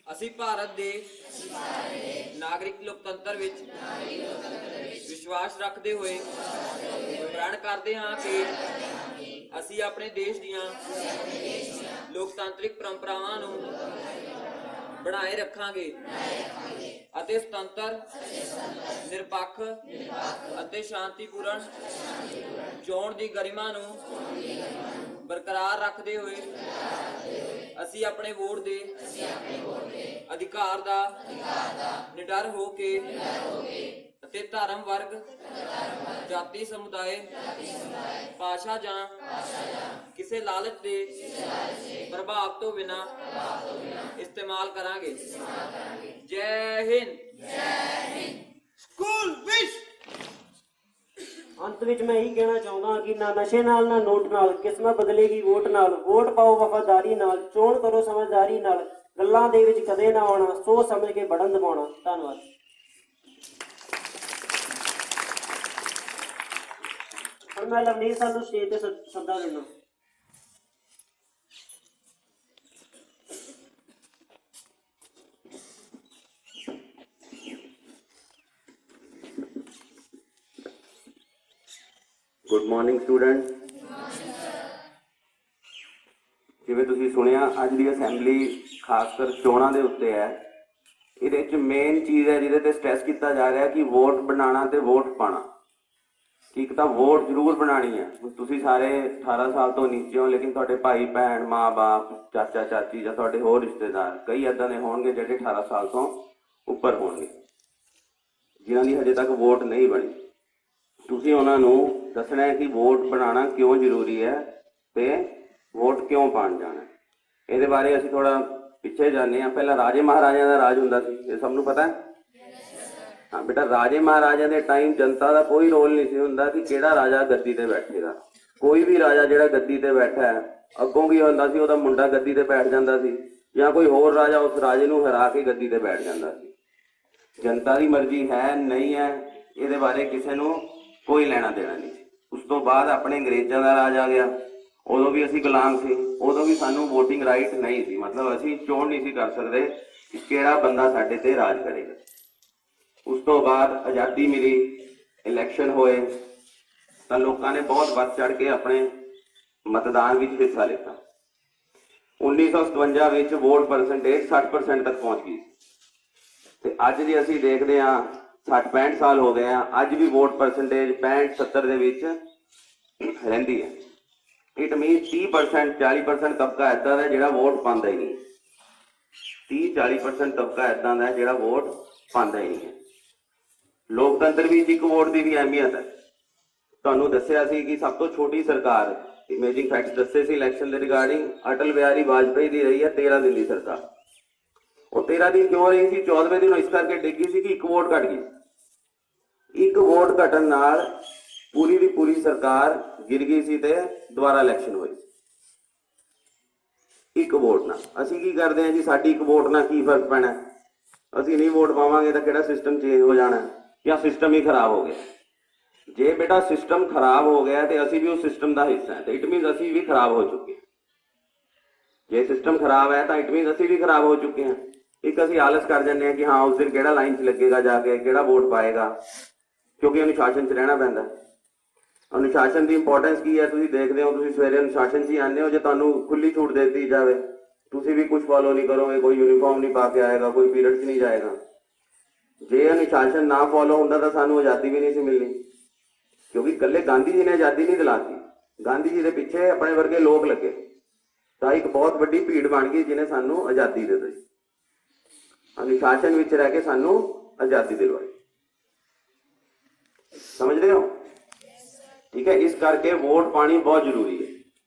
ਅਸੀਂ ਭਾਰਤ ਦੇ ਨਾਗਰਿਕ ਲੋਕਤੰਤਰ ਵਿੱਚ ਵਿਸ਼ਵਾਸ ਰੱਖਦੇ ਹੋਏ ਪ੍ਰਣ ਕਰਦੇ ਹਾਂ ਕਿ ਅਸੀਂ ਆਪਣੇ ਦੇਸ਼ ਦੀਆਂ ਲੋਕਤਾਂਤਰਿਕ ਪਰੰਪਰਾਵਾਂ ਨੂੰ ਬਣਾਏ ਰੱਖਾਂਗੇ ਅਤੇ ਸੁਤੰਤਰ ਨਿਰਪੱਖ ਅਤੇ ਸ਼ਾਂਤੀਪੂਰਨ ਚੋਣ ਦੀ ਗਰਿਮਾ ਨੂੰ ਬਰਕਰਾਰ ਰੱਖਦੇ ਹੋਏ ਅਸੀਂ ਆਪਣੇ ਵੋਟ ਦੇ ਅਧਿਕਾਰ ਦਾ ਨਿਡਰ ਹੋ ਕੇ ਅਤੇ ਧਰਮ ਵਰਗ ਜਾਤੀ ਸਮੁਦਾਇ ਭਾਸ਼ਾ ਜਾਂ ਕਿਸੇ ਲਾਲਚ ਦੇ ਪ੍ਰਭਾਵ ਤੋਂ ਬਿਨਾਂ ਇਸਤੇਮਾਲ ਕਰਾਂਗੇ। ਜੈ ਹਿੰਦ। ਸਕੂਲ ਵਿਸ਼ ਅੰਤ ਵਿੱਚ ਮੈਂ ਇਹੀ ਕਹਿਣਾ ਚਾਹੁੰਦਾ ਕਿ ਨਾ ਨਸ਼ੇ ਨਾਲ ਨਾ ਨੋਟ ਨਾਲ ਕਿਸਮਤ ਬਦਲੇਗੀ ਵੋਟ ਨਾਲ। ਵੋਟ ਪਾਓ ਵਫਾਦਾਰੀ ਨਾਲ, ਚੋਣ ਕਰੋ ਸਮਝਦਾਰੀ ਨਾਲ, ਗੱਲਾਂ ਦੇ ਵਿੱਚ ਕਦੇ ਨਾ ਆਉਣਾ, ਸੋਚ ਸਮਝ ਕੇ ਬਟਨ ਦਬਾਉਣਾ। ਧੰਨਵਾਦ। ਹੁਣ ਮੈਂ ਲਵਨੀਤ ਸਰ ਨੂੰ ਸਟੇਜ ਤੇ ਸੱਦਾ ਦੇਣਾ। Good morning student. ਜਿਵੇਂ ਤੁਸੀਂ ਸੁਣਿਆ ਅੱਜ ਦੀ ਅਸੈਂਬਲੀ ਖਾਸ ਕਰ ਚੋਣਾਂ ਦੇ ਉੱਤੇ ਹੈ। ਇਹਦੇ ਵਿੱਚ ਮੇਨ ਚੀਜ਼ ਹੈ ਜਿਹਦੇ ਤੇ ਸਟ੍ਰੈਸ ਕੀਤਾ ਜਾ ਰਿਹਾ ਕਿ ਵੋਟ ਬਣਾਉਣਾ ਤੇ ਵੋਟ ਪਾਉਣਾ। ਇੱਕ ਤਾਂ ਵੋਟ ਜ਼ਰੂਰ ਬਣਾਉਣੀ ਹੈ। ਤੁਸੀਂ ਸਾਰੇ 18 ਸਾਲ ਤੋਂ ਨੀਚੇ ਹੋ, ਲੇਕਿਨ ਤੁਹਾਡੇ ਭਾਈ ਭੈਣ ਮਾਂ ਬਾਪ ਚਾਚਾ ਚਾਚੀ ਜਾਂ ਤੁਹਾਡੇ ਹੋਰ ਰਿਸ਼ਤੇਦਾਰ ਕਈ ਇੱਦਾਂ ਦੇ ਹੋਣਗੇ ਜਿਹੜੇ 18 ਸਾਲ ਤੋਂ ਉੱਪਰ ਹੋਣਗੇ ਜਿਨ੍ਹਾਂ ਦੀ ਹਜੇ ਤੱਕ ਵੋਟ ਨਹੀਂ ਬਣੀ। ਤੁਸੀਂ ਉਹਨਾਂ ਨੂੰ ਦੱਸਣਾ ਹੈ ਕਿ ਵੋਟ ਬਣਾਉਣਾ ਕਿਉਂ ਜ਼ਰੂਰੀ ਹੈ ਤੇ ਵੋਟ ਕਿਉਂ ਪਾਉਣ ਜਾਣਾ। ਇਹਦੇ ਬਾਰੇ ਅਸੀਂ ਥੋੜਾ ਪਿੱਛੇ ਜਾਂਦੇ ਹਾਂ। ਪਹਿਲਾਂ ਰਾਜੇ ਮਹਾਰਾਜਿਆਂ ਦਾ ਰਾਜ ਹੁੰਦਾ ਸੀ, ਇਹ ਸਭ ਨੂੰ ਪਤਾ ਹੈ। ਹਾਂ ਬੇਟਾ, ਰਾਜੇ ਮਹਾਰਾਜਿਆਂ ਦੇ ਟਾਈਮ ਜਨਤਾ ਦਾ ਕੋਈ ਰੋਲ ਨਹੀਂ ਸੀ ਹੁੰਦਾ ਕਿ ਕਿਹੜਾ ਰਾਜਾ ਗੱਦੀ ਤੇ ਬੈਠੇਗਾ। ਕੋਈ ਵੀ ਰਾਜਾ ਜਿਹੜਾ ਗੱਦੀ ਤੇ ਬੈਠਾ ਹੈ, ਅੱਗੋਂ ਕੀ ਹੁੰਦਾ ਸੀ, ਉਹਦਾ ਮੁੰਡਾ ਗੱਦੀ ਤੇ ਬੈਠ ਜਾਂਦਾ ਸੀ ਜਾਂ ਕੋਈ ਹੋਰ ਰਾਜਾ ਉਸ ਰਾਜੇ ਨੂੰ ਹਰਾ ਕੇ ਗੱਦੀ ਤੇ ਬੈਠ ਜਾਂਦਾ ਸੀ। ਜਨਤਾ ਦੀ ਮਰਜ਼ੀ ਹੈ ਨਹੀਂ ਹੈ ਇਹਦੇ ਬਾਰੇ ਕਿਸੇ ਨੂੰ ਕੋਈ ਲੈਣਾ ਦੇਣਾ ਨਹੀਂ। ਉਸ ਤੋਂ ਬਾਅਦ ਆਪਣੇ ਅੰਗਰੇਜ਼ਾਂ ਦਾ ਰਾਜ ਆ ਗਿਆ। ਉਦੋਂ ਵੀ ਅਸੀਂ ਗੁਲਾਮ ਸੀ, ਉਦੋਂ ਵੀ ਸਾਨੂੰ ਵੋਟਿੰਗ ਰਾਈਟ ਨਹੀਂ ਸੀ, ਮਤਲਬ ਅਸੀਂ ਚੋਣ ਨਹੀਂ ਸੀ ਕਰ ਸਕਦੇ ਕਿ ਕਿਹੜਾ ਬੰਦਾ ਸਾਡੇ ਤੇ ਰਾਜ ਕਰੇਗਾ। ਉਸ ਤੋਂ ਬਾਅਦ ਆਜ਼ਾਦੀ ਮਿਲੀ, ਇਲੈਕਸ਼ਨ ਹੋਏ ਤਾਂ ਲੋਕਾਂ ਨੇ ਬਹੁਤ ਵੱਧ ਚੜ ਕੇ ਆਪਣੇ ਮਤਦਾਨ ਵਿੱਚ ਹਿੱਸਾ ਲਿੱਤਾ। 1957 ਵਿੱਚ ਵੋਟ ਪਰਸੈਂਟੇਜ 60% ਤੱਕ ਪਹੁੰਚ ਗਈ ਤੇ ਅੱਜ ਜੇ ਅਸੀਂ ਦੇਖਦੇ ਹਾਂ 60-65 ਸਾਲ ਹੋ ਗਏ ਆ, ਅੱਜ ਵੀ ਵੋਟ ਪਰਸੈਂਟੇਜ 65-70 ਦੇ ਵਿੱਚ ਰਹਿੰਦੀ ਹੈ। ਇਟ ਮੀਨਸ 30% 40% ਤਬਕਾ ਇੱਦਾਂ ਦਾ ਜਿਹੜਾ ਵੋਟ ਪਾਉਂਦਾ ਹੀ ਨਹੀਂ। 30-40% ਤਬਕਾ ਇੱਦਾਂ ਦਾ ਜਿਹੜਾ ਵੋਟ ਪਾਉਂਦਾ ਹੀ ਨਹੀਂ ਹੈ। ਲੋਕਤੰਤਰ ਵਿੱਚ ਇੱਕ ਵੋਟ ਦੀ ਵੀ ਅਹਿਮੀਅਤ ਹੈ। ਤੁਹਾਨੂੰ ਦੱਸਿਆ ਸੀ ਕਿ ਸਭ ਤੋਂ ਛੋਟੀ ਸਰਕਾਰ, ਇਮੇਜਿੰਗ ਫੈਕਟਸ ਦੱਸੇ ਸੀ ਇਲੈਕਸ਼ਨ ਦੇ ਰਿਗਾਰਡਿੰਗ, ਅਟਲ ਬਿਹਾਰੀ ਵਾਜਪੇਈ ਦੀ ਰਹੀ ਹੈ 13 ਦਿਨ ਦੀ ਸਰਕਾਰ। ਉਹ 13 ਦਿਨ ਕਿਉਂ ਰਹੀ ਸੀ? 14ਵੇਂ ਦਿਨ ਇਸ ਕਰਕੇ ਡਿੱਗੀ ਸੀ ਕਿ ਇੱਕ ਵੋਟ ਘਟ ਗਈ। ਇੱਕ ਵੋਟ ਘਟਣ ਨਾਲ ਪੂਰੀ ਦੀ ਪੂਰੀ ਸਰਕਾਰ ਗਿਰ ਗਈ ਸੀ ਤੇ ਦੁਬਾਰਾ ਇਲੈਕਸ਼ਨ ਹੋਈ। ਇੱਕ ਵੋਟ ਨਾਲ ਅਸੀਂ ਕੀ ਕਰਦੇ ਹਾਂ ਜੀ? ਸਾਡੀ ਇੱਕ ਵੋਟ ਨਾਲ ਕੀ ਫਰਕ ਪੈਣਾ? ਅਸੀਂ ਨਹੀਂ ਵੋਟ ਪਾਵਾਂਗੇ ਤਾਂ ਕਿਹੜਾ ਸਿਸਟਮ ਚੇਂਜ ਹੋ ਜਾਣਾ ਜਾਂ ਸਿਸਟਮ ਹੀ ਖਰਾਬ ਹੋ ਗਿਆ? ਜੇ ਬੇਟਾ ਸਿਸਟਮ ਖਰਾਬ ਹੋ ਗਿਆ ਤੇ ਅਸੀਂ ਵੀ ਉਸ ਸਿਸਟਮ ਦਾ ਹਿੱਸਾ ਹੈ, ਤੇ ਇਟ ਮੀਨਸ ਅਸੀਂ ਵੀ ਖਰਾਬ ਹੋ ਚੁੱਕੇ ਹਾਂ। ਜੇ ਸਿਸਟਮ ਖਰਾਬ ਹੈ ਤਾਂ ਇਟ ਮੀਨਸ ਅਸੀਂ ਵੀ ਖਰਾਬ ਹੋ ਚੁੱਕੇ ਹਾਂ। ਇੱਕ ਅਸੀਂ ਆਲਸ ਕਰ ਜਾਂਦੇ ਹਾਂ ਕਿ ਹਾਂ ਉਸ ਦਿਨ ਕਿਹੜਾ ਲਾਈਨ 'ਚ ਲੱਗੇਗਾ, ਜਾ ਕੇ ਕਿਹੜਾ ਵੋਟ ਪਾਏਗਾ, ਕਿਉਂਕਿ ਅਨੁਸ਼ਾਸਨ 'ਚ ਰਹਿਣਾ ਪੈਂਦਾ। ਅਨੁਸ਼ਾਸਨ ਦੀ ਇੰਪੋਰਟੈਂਸ ਕੀ ਹੈ ਤੁਸੀਂ ਦੇਖਦੇ ਹੋ। ਤੁਸੀਂ ਸਵੇਰੇ ਅਨੁਸ਼ਾਸਨ 'ਚ ਹੀ ਆਉਂਦੇ ਹੋ। ਜੇ ਤੁਹਾਨੂੰ ਖੁੱਲੀ ਛੂਟ ਦੇ ਦਿੱਤੀ ਜਾਵੇ, ਤੁਸੀਂ ਵੀ ਕੁਝ ਫੋਲੋ ਨਹੀਂ ਕਰੋਗੇ, ਕੋਈ ਯੂਨੀਫਾਰਮ ਨਹੀਂ ਪਾ ਕੇ ਆਏਗਾ, ਕੋਈ ਪੀਰੀਅਡ 'ਚ ਨਹੀਂ ਜਾਏਗਾ। ਜੇ ਅਨੁਸ਼ਾਸਨ ਨਾ ਫੋਲੋ ਹੁੰਦਾ ਤਾਂ ਸਾਨੂੰ ਆਜ਼ਾਦੀ ਵੀ ਨਹੀਂ ਸੀ ਮਿਲਣੀ, ਕਿਉਂਕਿ ਇਕੱਲੇ ਗਾਂਧੀ ਜੀ ਨੇ ਆਜ਼ਾਦੀ ਨਹੀਂ ਦਿਲਾਤੀ। ਗਾਂਧੀ ਜੀ ਦੇ ਪਿੱਛੇ ਆਪਣੇ ਵਰਗੇ ਲੋਕ ਲੱਗੇ ਤਾਂ ਇੱਕ ਬਹੁਤ ਵੱਡੀ ਭੀੜ ਬਣ ਗਈ ਜਿਹਨੇ ਸਾਨੂੰ ਆਜ਼ਾਦੀ ਦੇ ਦਿੱਤੀ। ਅਨੁਸ਼ਾਸਨ ਵਿੱਚ ਰਹਿ ਕੇ ਸਾਨੂੰ ਆਜ਼ਾਦੀ ਦਿਲਵਾਈ। ਸਮਝਦੇ ਹੋ? ਠੀਕ ਹੈ। ਇਸ ਕਰਕੇ ਵੋਟ ਪਾਣੀ ਬਹੁਤ ਜ਼ਰੂਰੀ ਹੈ।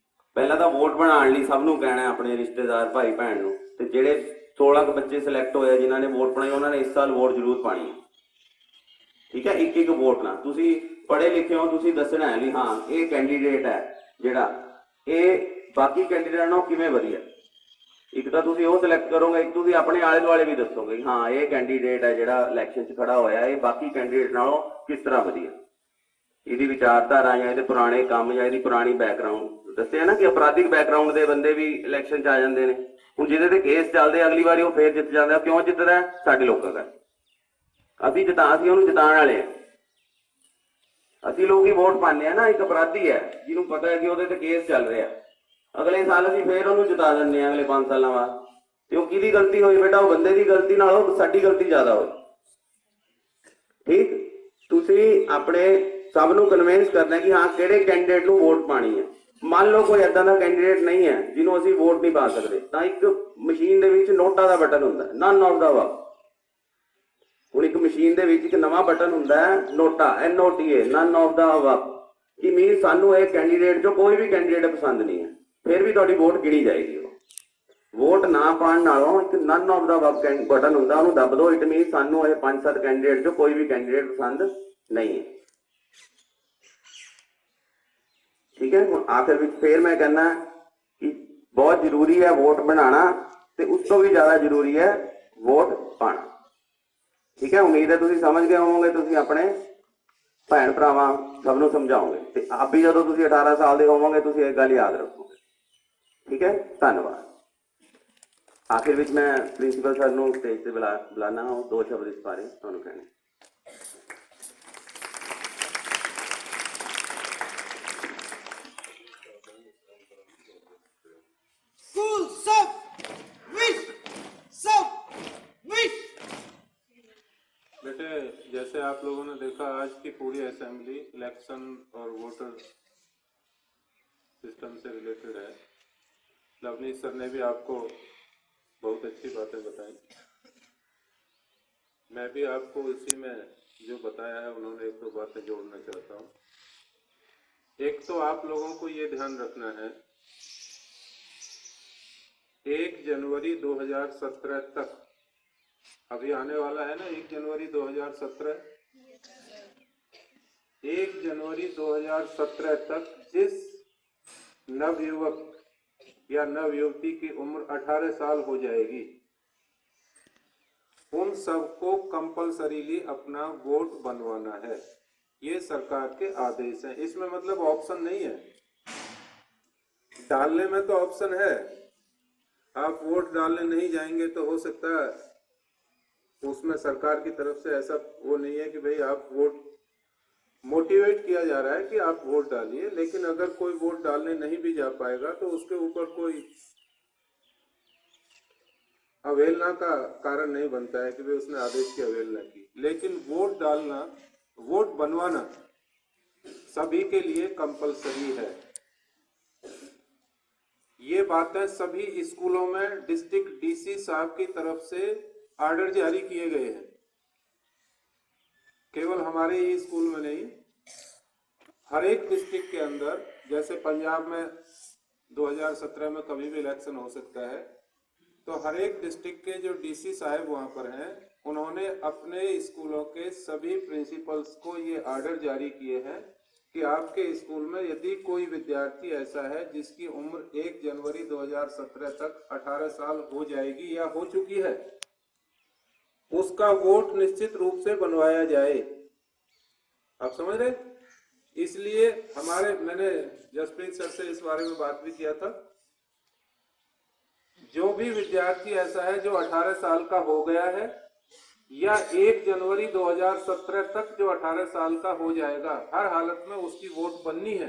ਪਹਿਲਾਂ ਤਾਂ ਵੋਟ ਬਣਾਉਣ ਲਈ ਸਭ ਨੂੰ ਕਹਿਣਾ ਆਪਣੇ ਰਿਸ਼ਤੇਦਾਰ ਭਾਈ ਭੈਣ ਨੂੰ, ਤੇ ਜਿਹੜੇ 16 ਬੱਚੇ ਸਿਲੈਕਟ ਹੋਏ ਜਿਨ੍ਹਾਂ ਨੇ ਵੋਟ ਪਾਣੀ, ਉਹਨਾਂ ਨੇ ਇਸ ਸਾਲ ਵੋਟ ਜ਼ਰੂਰ ਪਾਣੀ ਹੈ। ਠੀਕ ਹੈ। ਇੱਕ ਇੱਕ ਵੋਟ ਨਾਲ ਤੁਸੀਂ ਪੜ੍ਹੇ ਲਿਖੇ ਹੋ, ਤੁਸੀਂ ਦੱਸਣਾ ਹੈ ਵੀ ਹਾਂ ਇਹ ਕੈਂਡੀਡੇਟ ਹੈ ਜਿਹੜਾ ਇਹ ਬਾਕੀ ਕੈਂਡੀਡੇਟ ਨਾਲੋਂ ਕਿਵੇਂ ਵਧੀਆ। ਇੱਕ ਤਾਂ ਤੁਸੀਂ ਉਹ ਸਿਲੈਕਟ ਕਰੋਗੇ, ਇੱਕ ਤੁਸੀਂ ਆਪਣੇ ਆਲੇ ਦੁਆਲੇ ਵੀ ਦੱਸੋਗੇ ਹਾਂ ਇਹ ਕੈਂਡੀਡੇਟ ਹੈ ਜਿਹੜਾ ਇਲੈਕਸ਼ਨ 'ਚ ਖੜਾ ਹੋਇਆ, ਇਹ ਬਾਕੀ ਕੈਂਡੀਡੇਟ ਨਾਲੋਂ ਕਿਸ ਤਰ੍ਹਾਂ ਵਧੀਆ, ਇਹਦੀ ਵਿਚਾਰਧਾਰਾ ਜਾਂ ਇਹਦੇ ਪੁਰਾਣੇ ਕੰਮ ਜਾਂ ਇਹਦੀ ਪੁਰਾਣੀ ਬੈਕਗਰਾਊਂਡ। ਦੱਸਿਆ ਨਾ ਕਿ ਅਪਰਾਧਿਕ ਬੈਕਗਰਾਊਂਡ ਦੇ ਬੰਦੇ ਵੀ ਇਲੈਕਸ਼ਨ 'ਚ ਆ ਜਾਂਦੇ ਨੇ। ਹੁਣ ਜਿਹਦੇ ਤੇ ਕੇਸ ਚੱਲਦੇ ਅਗਲੀ ਵਾਰੀ ਉਹ ਫੇਰ ਜਿੱਤ ਜਾਂਦਾ। ਕਿਉਂ ਜਿੱਤਦਾ? ਸਾਡੇ ਲੋਕਾਂ ਦਾ। ਅਸੀਂ ਉਹਨੂੰ ਜਿਤਾਉਣ ਵਾਲੇ ਹਾਂ। ਅਸੀਂ ਲੋਕ ਹੀ ਵੋਟ ਪਾਉਂਦੇ ਆ ਨਾ। ਇੱਕ ਅਪਰਾਧੀ ਹੈ ਜਿਹਨੂੰ ਪਤਾ ਹੈ ਕਿ ਉਹਦੇ ਤੇ ਕੇਸ ਚੱਲ ਰਿਹਾ, ਅਗਲੇ ਸਾਲ ਅਸੀਂ ਫੇਰ ਉਹਨੂੰ ਜਿਤਾ ਦਿੰਦੇ ਹਾਂ ਅਗਲੇ 5 ਸਾਲਾਂ ਬਾਅਦ। ਤੇ ਉਹ ਕਿਹਦੀ ਗਲਤੀ ਹੋਈ ਬੇਟਾ? ਉਹ ਬੰਦੇ ਦੀ ਗਲਤੀ ਨਾਲੋਂ ਸਾਡੀ ਗਲਤੀ ਜ਼ਿਆਦਾ ਹੋਈ। ठीक ਤੁਸੀਂ ਆਪਣੇ ਸਭ ਨੂੰ ਕਨਵਿੰਸ ਕਰਨਾ ਕਿ ਹਾਂ ਕਿਹੜੇ ਕੈਂਡੀਡੇਟ ਨੂੰ ਵੋਟ ਪਾਣੀ ਹੈ। ਮੰਨ ਲਓ ਕੋਈ ਇਦਾਂ ਦਾ ਕੈਂਡੀਡੇਟ ਨਹੀਂ ਹੈ ਜਿਹਨੂੰ ਅਸੀਂ ਵੋਟ ਨਹੀਂ ਪਾ ਸਕਦੇ, ਤਾਂ ਇੱਕ ਮਸ਼ੀਨ ਦੇ ਵਿੱਚ ਨੋਟਾ ਦਾ ਬਟਨ ਹੁੰਦਾ, ਨਨ ਆਫ ਦਾ ਵਰਕ। ਹੁਣ ਇੱਕ ਮਸ਼ੀਨ ਦੇ ਵਿੱਚ ਇੱਕ ਨਵਾਂ ਬਟਨ ਹੁੰਦਾ ਹੈ ਨੋਟਾ, NOTA, none of the work, ਕਿ ਮੀਨ ਸਾਨੂੰ ਇਹ ਕੈਂਡੀਡੇਟ ਚੋਂ ਕੋਈ ਵੀ ਕੈਂਡੀਡੇਟ ਪਸੰਦ ਨਹੀਂ ਹੈ, ਫਿਰ ਵੀ ਤੁਹਾਡੀ ਵੋਟ ਗਿਣੀ ਜਾਏਗੀ। ਵੋਟ ਨਾ ਪਾਉਣ ਨਾਲੋਂ ਇੱਕ none of the work button ਹੁੰਦਾ, ਉਹਨੂੰ ਦੱਬ ਦਿਓ, ਇਟ ਮੀਨ ਸਾਨੂੰ ਇਹ 5-7 ਕੈਂਡੀਡੇਟ ਚੋਂ ਕੋਈ ਵੀ ਕੈਂਡੀਡੇਟ ਪਸੰਦ ਨਹੀਂ ਹੈ। ठीक है, आखिर में फिर मैं कहना कि बहुत जरूरी है वोट बनाना, ते उस तो भी ज्यादा जरूरी है वोट पाना। ठीक है, उम्मीद है तुम समझ गए होवोगे, तुम अपने भैन भरावां सब नूं समझाओगे, ते आप भी जदों तुसीं 18 साल दे होवोगे तुसीं एक गल याद रखोगे। ठीक है, धन्यवाद। आखिर में मैं प्रिंसीपल सर नूं स्टेज ते बुलाना, दो शब्द इस बारे तुहानूं कहने। बेटे, जैसे आप लोगों ने देखा आज की पूरी असेंबली इलेक्शन और वोटर सिस्टम से रिलेटेड है। लवनीश सर ने भी आपको बहुत अच्छी बातें बताई। मैं भी आपको इसी में जो बताया है उन्होंने एक दो बातें जोड़ना चाहता हूँ। एक तो आप लोगों को ये ध्यान रखना है 1 जनवरी 2017 तक, अभी आने वाला है ना 1 जनवरी 2017, 1 जनवरी 2017 तक जिस नवयुवक या नवयुवती की उम्र 18 साल हो जाएगी, उन सबको कंपलसरीली अपना वोट बनवाना है। ये सरकार के आदेश हैं, इसमें मतलब ऑप्शन नहीं है। डालने में तो ऑप्शन है, आप वोट डालने नहीं जाएंगे तो हो सकता है उसमें सरकार की तरफ से ऐसा वो नहीं है कि भाई आप वोट, मोटिवेट किया जा रहा है कि आप वोट डालिए, लेकिन अगर कोई वोट डालने नहीं भी जा पाएगा तो उसके ऊपर कोई अवहेलना का कारण नहीं बनता है कि भाई उसने आदेश की अवहेलना की। लेकिन वोट डालना, वोट बनवाना सभी के लिए कंपलसरी है। ये बातें सभी स्कूलों में डिस्ट्रिक्ट डीसी साहब की तरफ से ऑर्डर जारी किए गए हैं, केवल हमारे ही स्कूल में नहीं, हर एक डिस्ट्रिक्ट के अंदर। जैसे पंजाब में 2017 में कभी भी इलेक्शन हो सकता है, तो हर एक डिस्ट्रिक्ट के जो डीसी साहब वहां पर हैं, उन्होंने अपने स्कूलों के सभी प्रिंसिपल्स को ये ऑर्डर जारी किए हैं कि आपके स्कूल में यदि कोई विद्यार्थी ऐसा है जिसकी उम्र 1 जनवरी 2017 तक 18 साल हो जाएगी या हो चुकी है, उसका वोट निश्चित रूप से बनवाया जाए। आप समझ रहे? इसलिए मैंने जसप्रीत सर से इस बारे में बात भी किया था। जो भी विद्यार्थी ऐसा है जो 18 साल का हो गया है या 1 जनवरी 2017 तक जो 18 साल का हो जाएगा, हर हालत में उसकी वोट बननी है।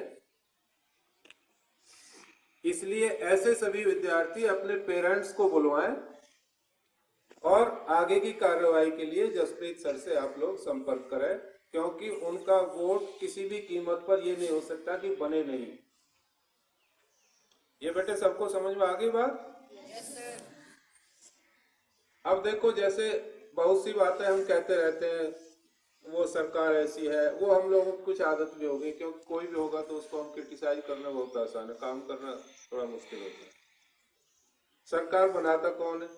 इसलिए ऐसे सभी विद्यार्थी अपने पेरेंट्स को बुलवाएं और आगे की कार्रवाई के लिए जसप्रीत सर से आप लोग संपर्क करें, क्योंकि उनका वोट किसी भी कीमत पर यह नहीं हो सकता कि बने नहीं। ये बेटे सबको समझ में आ गई बात? अब देखो, जैसे बहुत सी बातें हम कहते रहते हैं, वो सरकार ऐसी है, वो हम लोगों की कुछ आदत भी होगी, क्योंकि कोई भी होगा तो उसको हम क्रिटिसाइज करना बहुत आसान है, काम करना थोड़ा मुश्किल होता है। सरकार बनाता कौन है?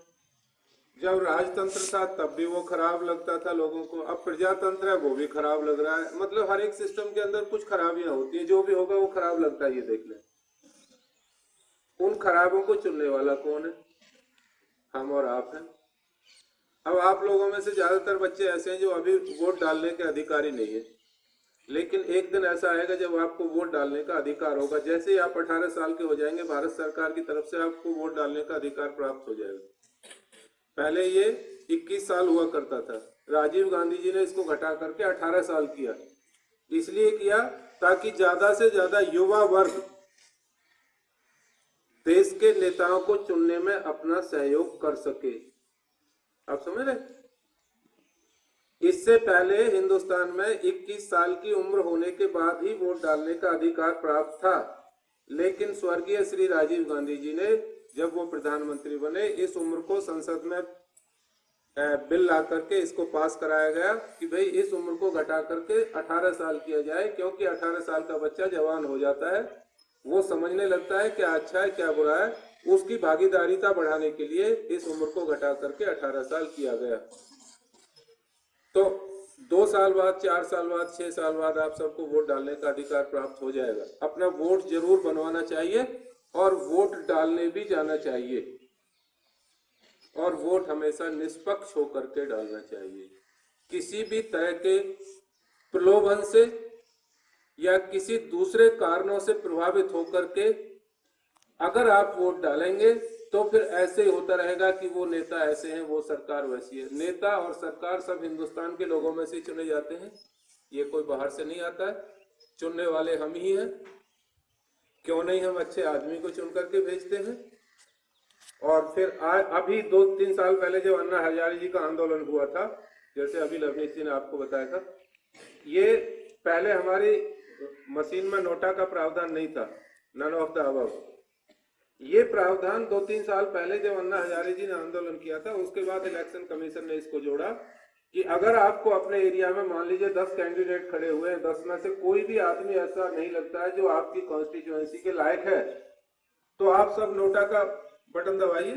जब राजतंत्र था तब भी वो खराब लगता था लोगों को, अब प्रजातंत्र है वो भी खराब लग रहा है। मतलब हर एक सिस्टम के अंदर कुछ खराबियां होती है, जो भी होगा वो खराब लगता है। ये देख लें, उन खराबों को चुनने वाला कौन है? हम और आप हैं। अब आप लोगों में से ज्यादातर बच्चे ऐसे हैं जो अभी वोट डालने के अधिकारी नहीं है, लेकिन एक दिन ऐसा आएगा जब आपको वोट डालने का अधिकार होगा। जैसे ही आप 18 साल के हो जाएंगे, भारत सरकार की तरफ से आपको वोट डालने का अधिकार प्राप्त हो जाएगा। पहले ये 21 साल हुआ करता था, राजीव गांधी जी ने इसको घटा करके 18 साल किया। इसलिए किया ताकि ज्यादा से ज्यादा युवा वर्ग देश के नेताओं को चुनने में अपना सहयोग कर सके। आप समझ रहे? इससे पहले हिंदुस्तान में 21 साल की उम्र होने के बाद ही वोट डालने का अधिकार प्राप्त था, लेकिन स्वर्गीय श्री राजीव गांधी जी ने जब वो प्रधानमंत्री बने इस उम्र को संसद में बिल ला करके इसको पास कराया गया कि भाई इस उम्र को घटा करके 18 साल किया जाए, क्योंकि 18 साल का बच्चा जवान हो जाता है, वो समझने लगता है क्या अच्छा है क्या बुरा है, उसकी भागीदारिता बढ़ाने के लिए इस उम्र को घटा करके 18 साल किया गया। तो 2 साल बाद, 4 साल बाद, 6 साल बाद आप सबको वोट डालने का अधिकार प्राप्त हो जाएगा। अपना वोट जरूर बनवाना चाहिए और वोट डालने भी जाना चाहिए, और वोट हमेशा निष्पक्ष होकर के डालना चाहिए। किसी भी तरह के प्रलोभन से या किसी दूसरे कारणों से प्रभावित होकर के अगर आप वोट डालेंगे तो फिर ऐसे ही होता रहेगा कि वो नेता ऐसे हैं, वो सरकार वैसी है। नेता और सरकार सब हिंदुस्तान के लोगों में से चुने जाते हैं, ये कोई बाहर से नहीं आता है, चुनने वाले हम ही हैं। क्यों नहीं हम अच्छे आदमी को चुन करके भेजते हैं। और फिर अभी 2-3 साल पहले जब अन्ना हजारे जी का आंदोलन हुआ था, जैसे अभी लवनीश जी ने आपको बताया था, ये पहले हमारी मशीन में नोटा का प्रावधान नहीं था, नन ऑफ द अबव। ये प्रावधान 2-3 साल पहले जब अन्ना हजारे जी ने आंदोलन किया था, उसके बाद इलेक्शन कमीशन ने इसको जोड़ा कि अगर आपको अपने एरिया में मान लीजिए 10 कैंडिडेट खड़े हुए हैं, 10 में से कोई भी आदमी ऐसा नहीं लगता है जो आपकी कॉन्स्टिट्यूएंसी के लायक है, तो आप सब नोटा का बटन दबाइए।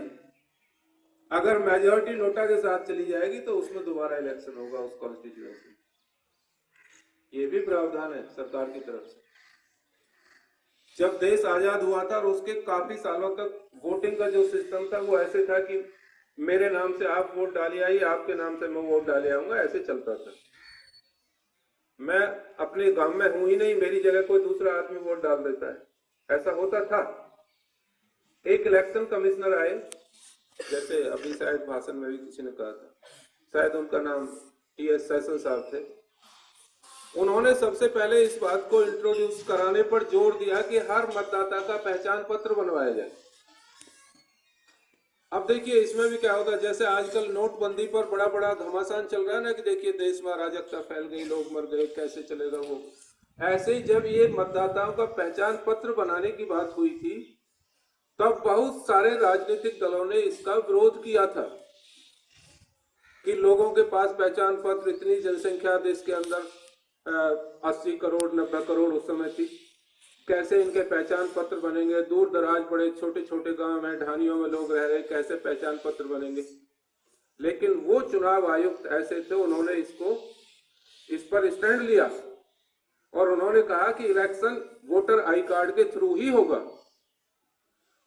अगर मेजॉरिटी नोटा के साथ चली जाएगी तो उसमें दोबारा इलेक्शन होगा उस कॉन्स्टिट्यूएंसी। ये भी प्रावधान है सरकार की तरफ से। जब देश आजाद हुआ था और उसके काफी सालों तक वोटिंग का जो सिस्टम था वो ऐसे था कि मेरे नाम से आप वोट डाले आइए, आपके नाम से मैं वोट डाले आऊंगा, ऐसे चलता था। मैं अपने गांव में हूं ही नहीं, मेरी जगह कोई दूसरा आदमी वोट डाल देता है, ऐसा होता था। एक इलेक्शन कमिश्नर आए, जैसे अभी शायद भाषण में भी किसी ने कहा था, शायद उनका नाम टी.एस. सेशन साहब थे। उन्होंने सबसे पहले इस बात को इंट्रोड्यूस कराने पर जोर दिया कि हर मतदाता का पहचान पत्र बनवाया जाए। अब देखिए इसमें भी क्या होता है, जैसे आजकल नोटबंदी पर बड़ा बड़ा घमासान चल रहा है ना कि देखिए देश में अराजकता फैल गई, लोग मर गए, कैसे चलेगा वो। ऐसे ही जब ये मतदाताओं का पहचान पत्र बनाने की बात हुई थी, तब बहुत सारे राजनीतिक दलों ने इसका विरोध किया था कि लोगों के पास पहचान पत्र, इतनी जनसंख्या देश के अंदर 80 करोड़ 90 करोड़ उस समय थी, कैसे इनके पहचान पत्र बनेंगे। दूर दराज बड़े छोटे छोटे गांव में, ढानियों में लोग रह रहे, कैसे पहचान पत्र बनेंगे। लेकिन वो चुनाव आयुक्त ऐसे थे, उन्होंने इस पर स्टैंड लिया और उन्होंने कहा कि इलेक्शन वोटर आई कार्ड के थ्रू ही होगा।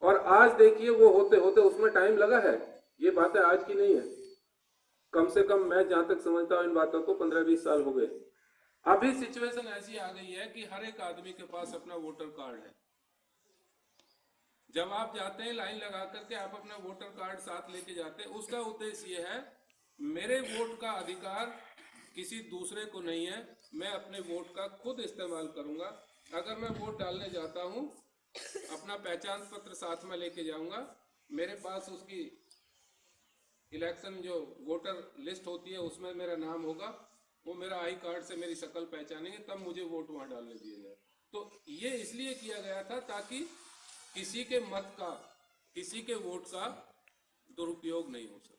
और आज देखिए वो होते होते उसमें टाइम लगा है, ये बातें आज की नहीं है। कम से कम मैं जहां तक समझता हूं इन बातों को 15-20 साल हो गए। अभी सिचुएशन ऐसी आ गई है कि हर एक आदमी के पास अपना वोटर कार्ड है। जब आप जाते हैं लाइन लगा करके आप अपना वोटर कार्ड साथ लेके जाते हैं, उसका उद्देश्य ये है मेरे वोट का अधिकार किसी दूसरे को नहीं है, मैं अपने वोट का खुद इस्तेमाल करूंगा। अगर मैं वोट डालने जाता हूं, अपना पहचान पत्र साथ में लेके जाऊंगा, मेरे पास उसकी इलेक्शन जो वोटर लिस्ट होती है उसमें मेरा नाम होगा, वो मेरा आई कार्ड से मेरी शक्ल पहचानेंगे, तब मुझे वोट वहां डालने दिया जाए। तो ये इसलिए किया गया था ताकि किसी के मत का, किसी के वोट का दुरुपयोग नहीं हो सके।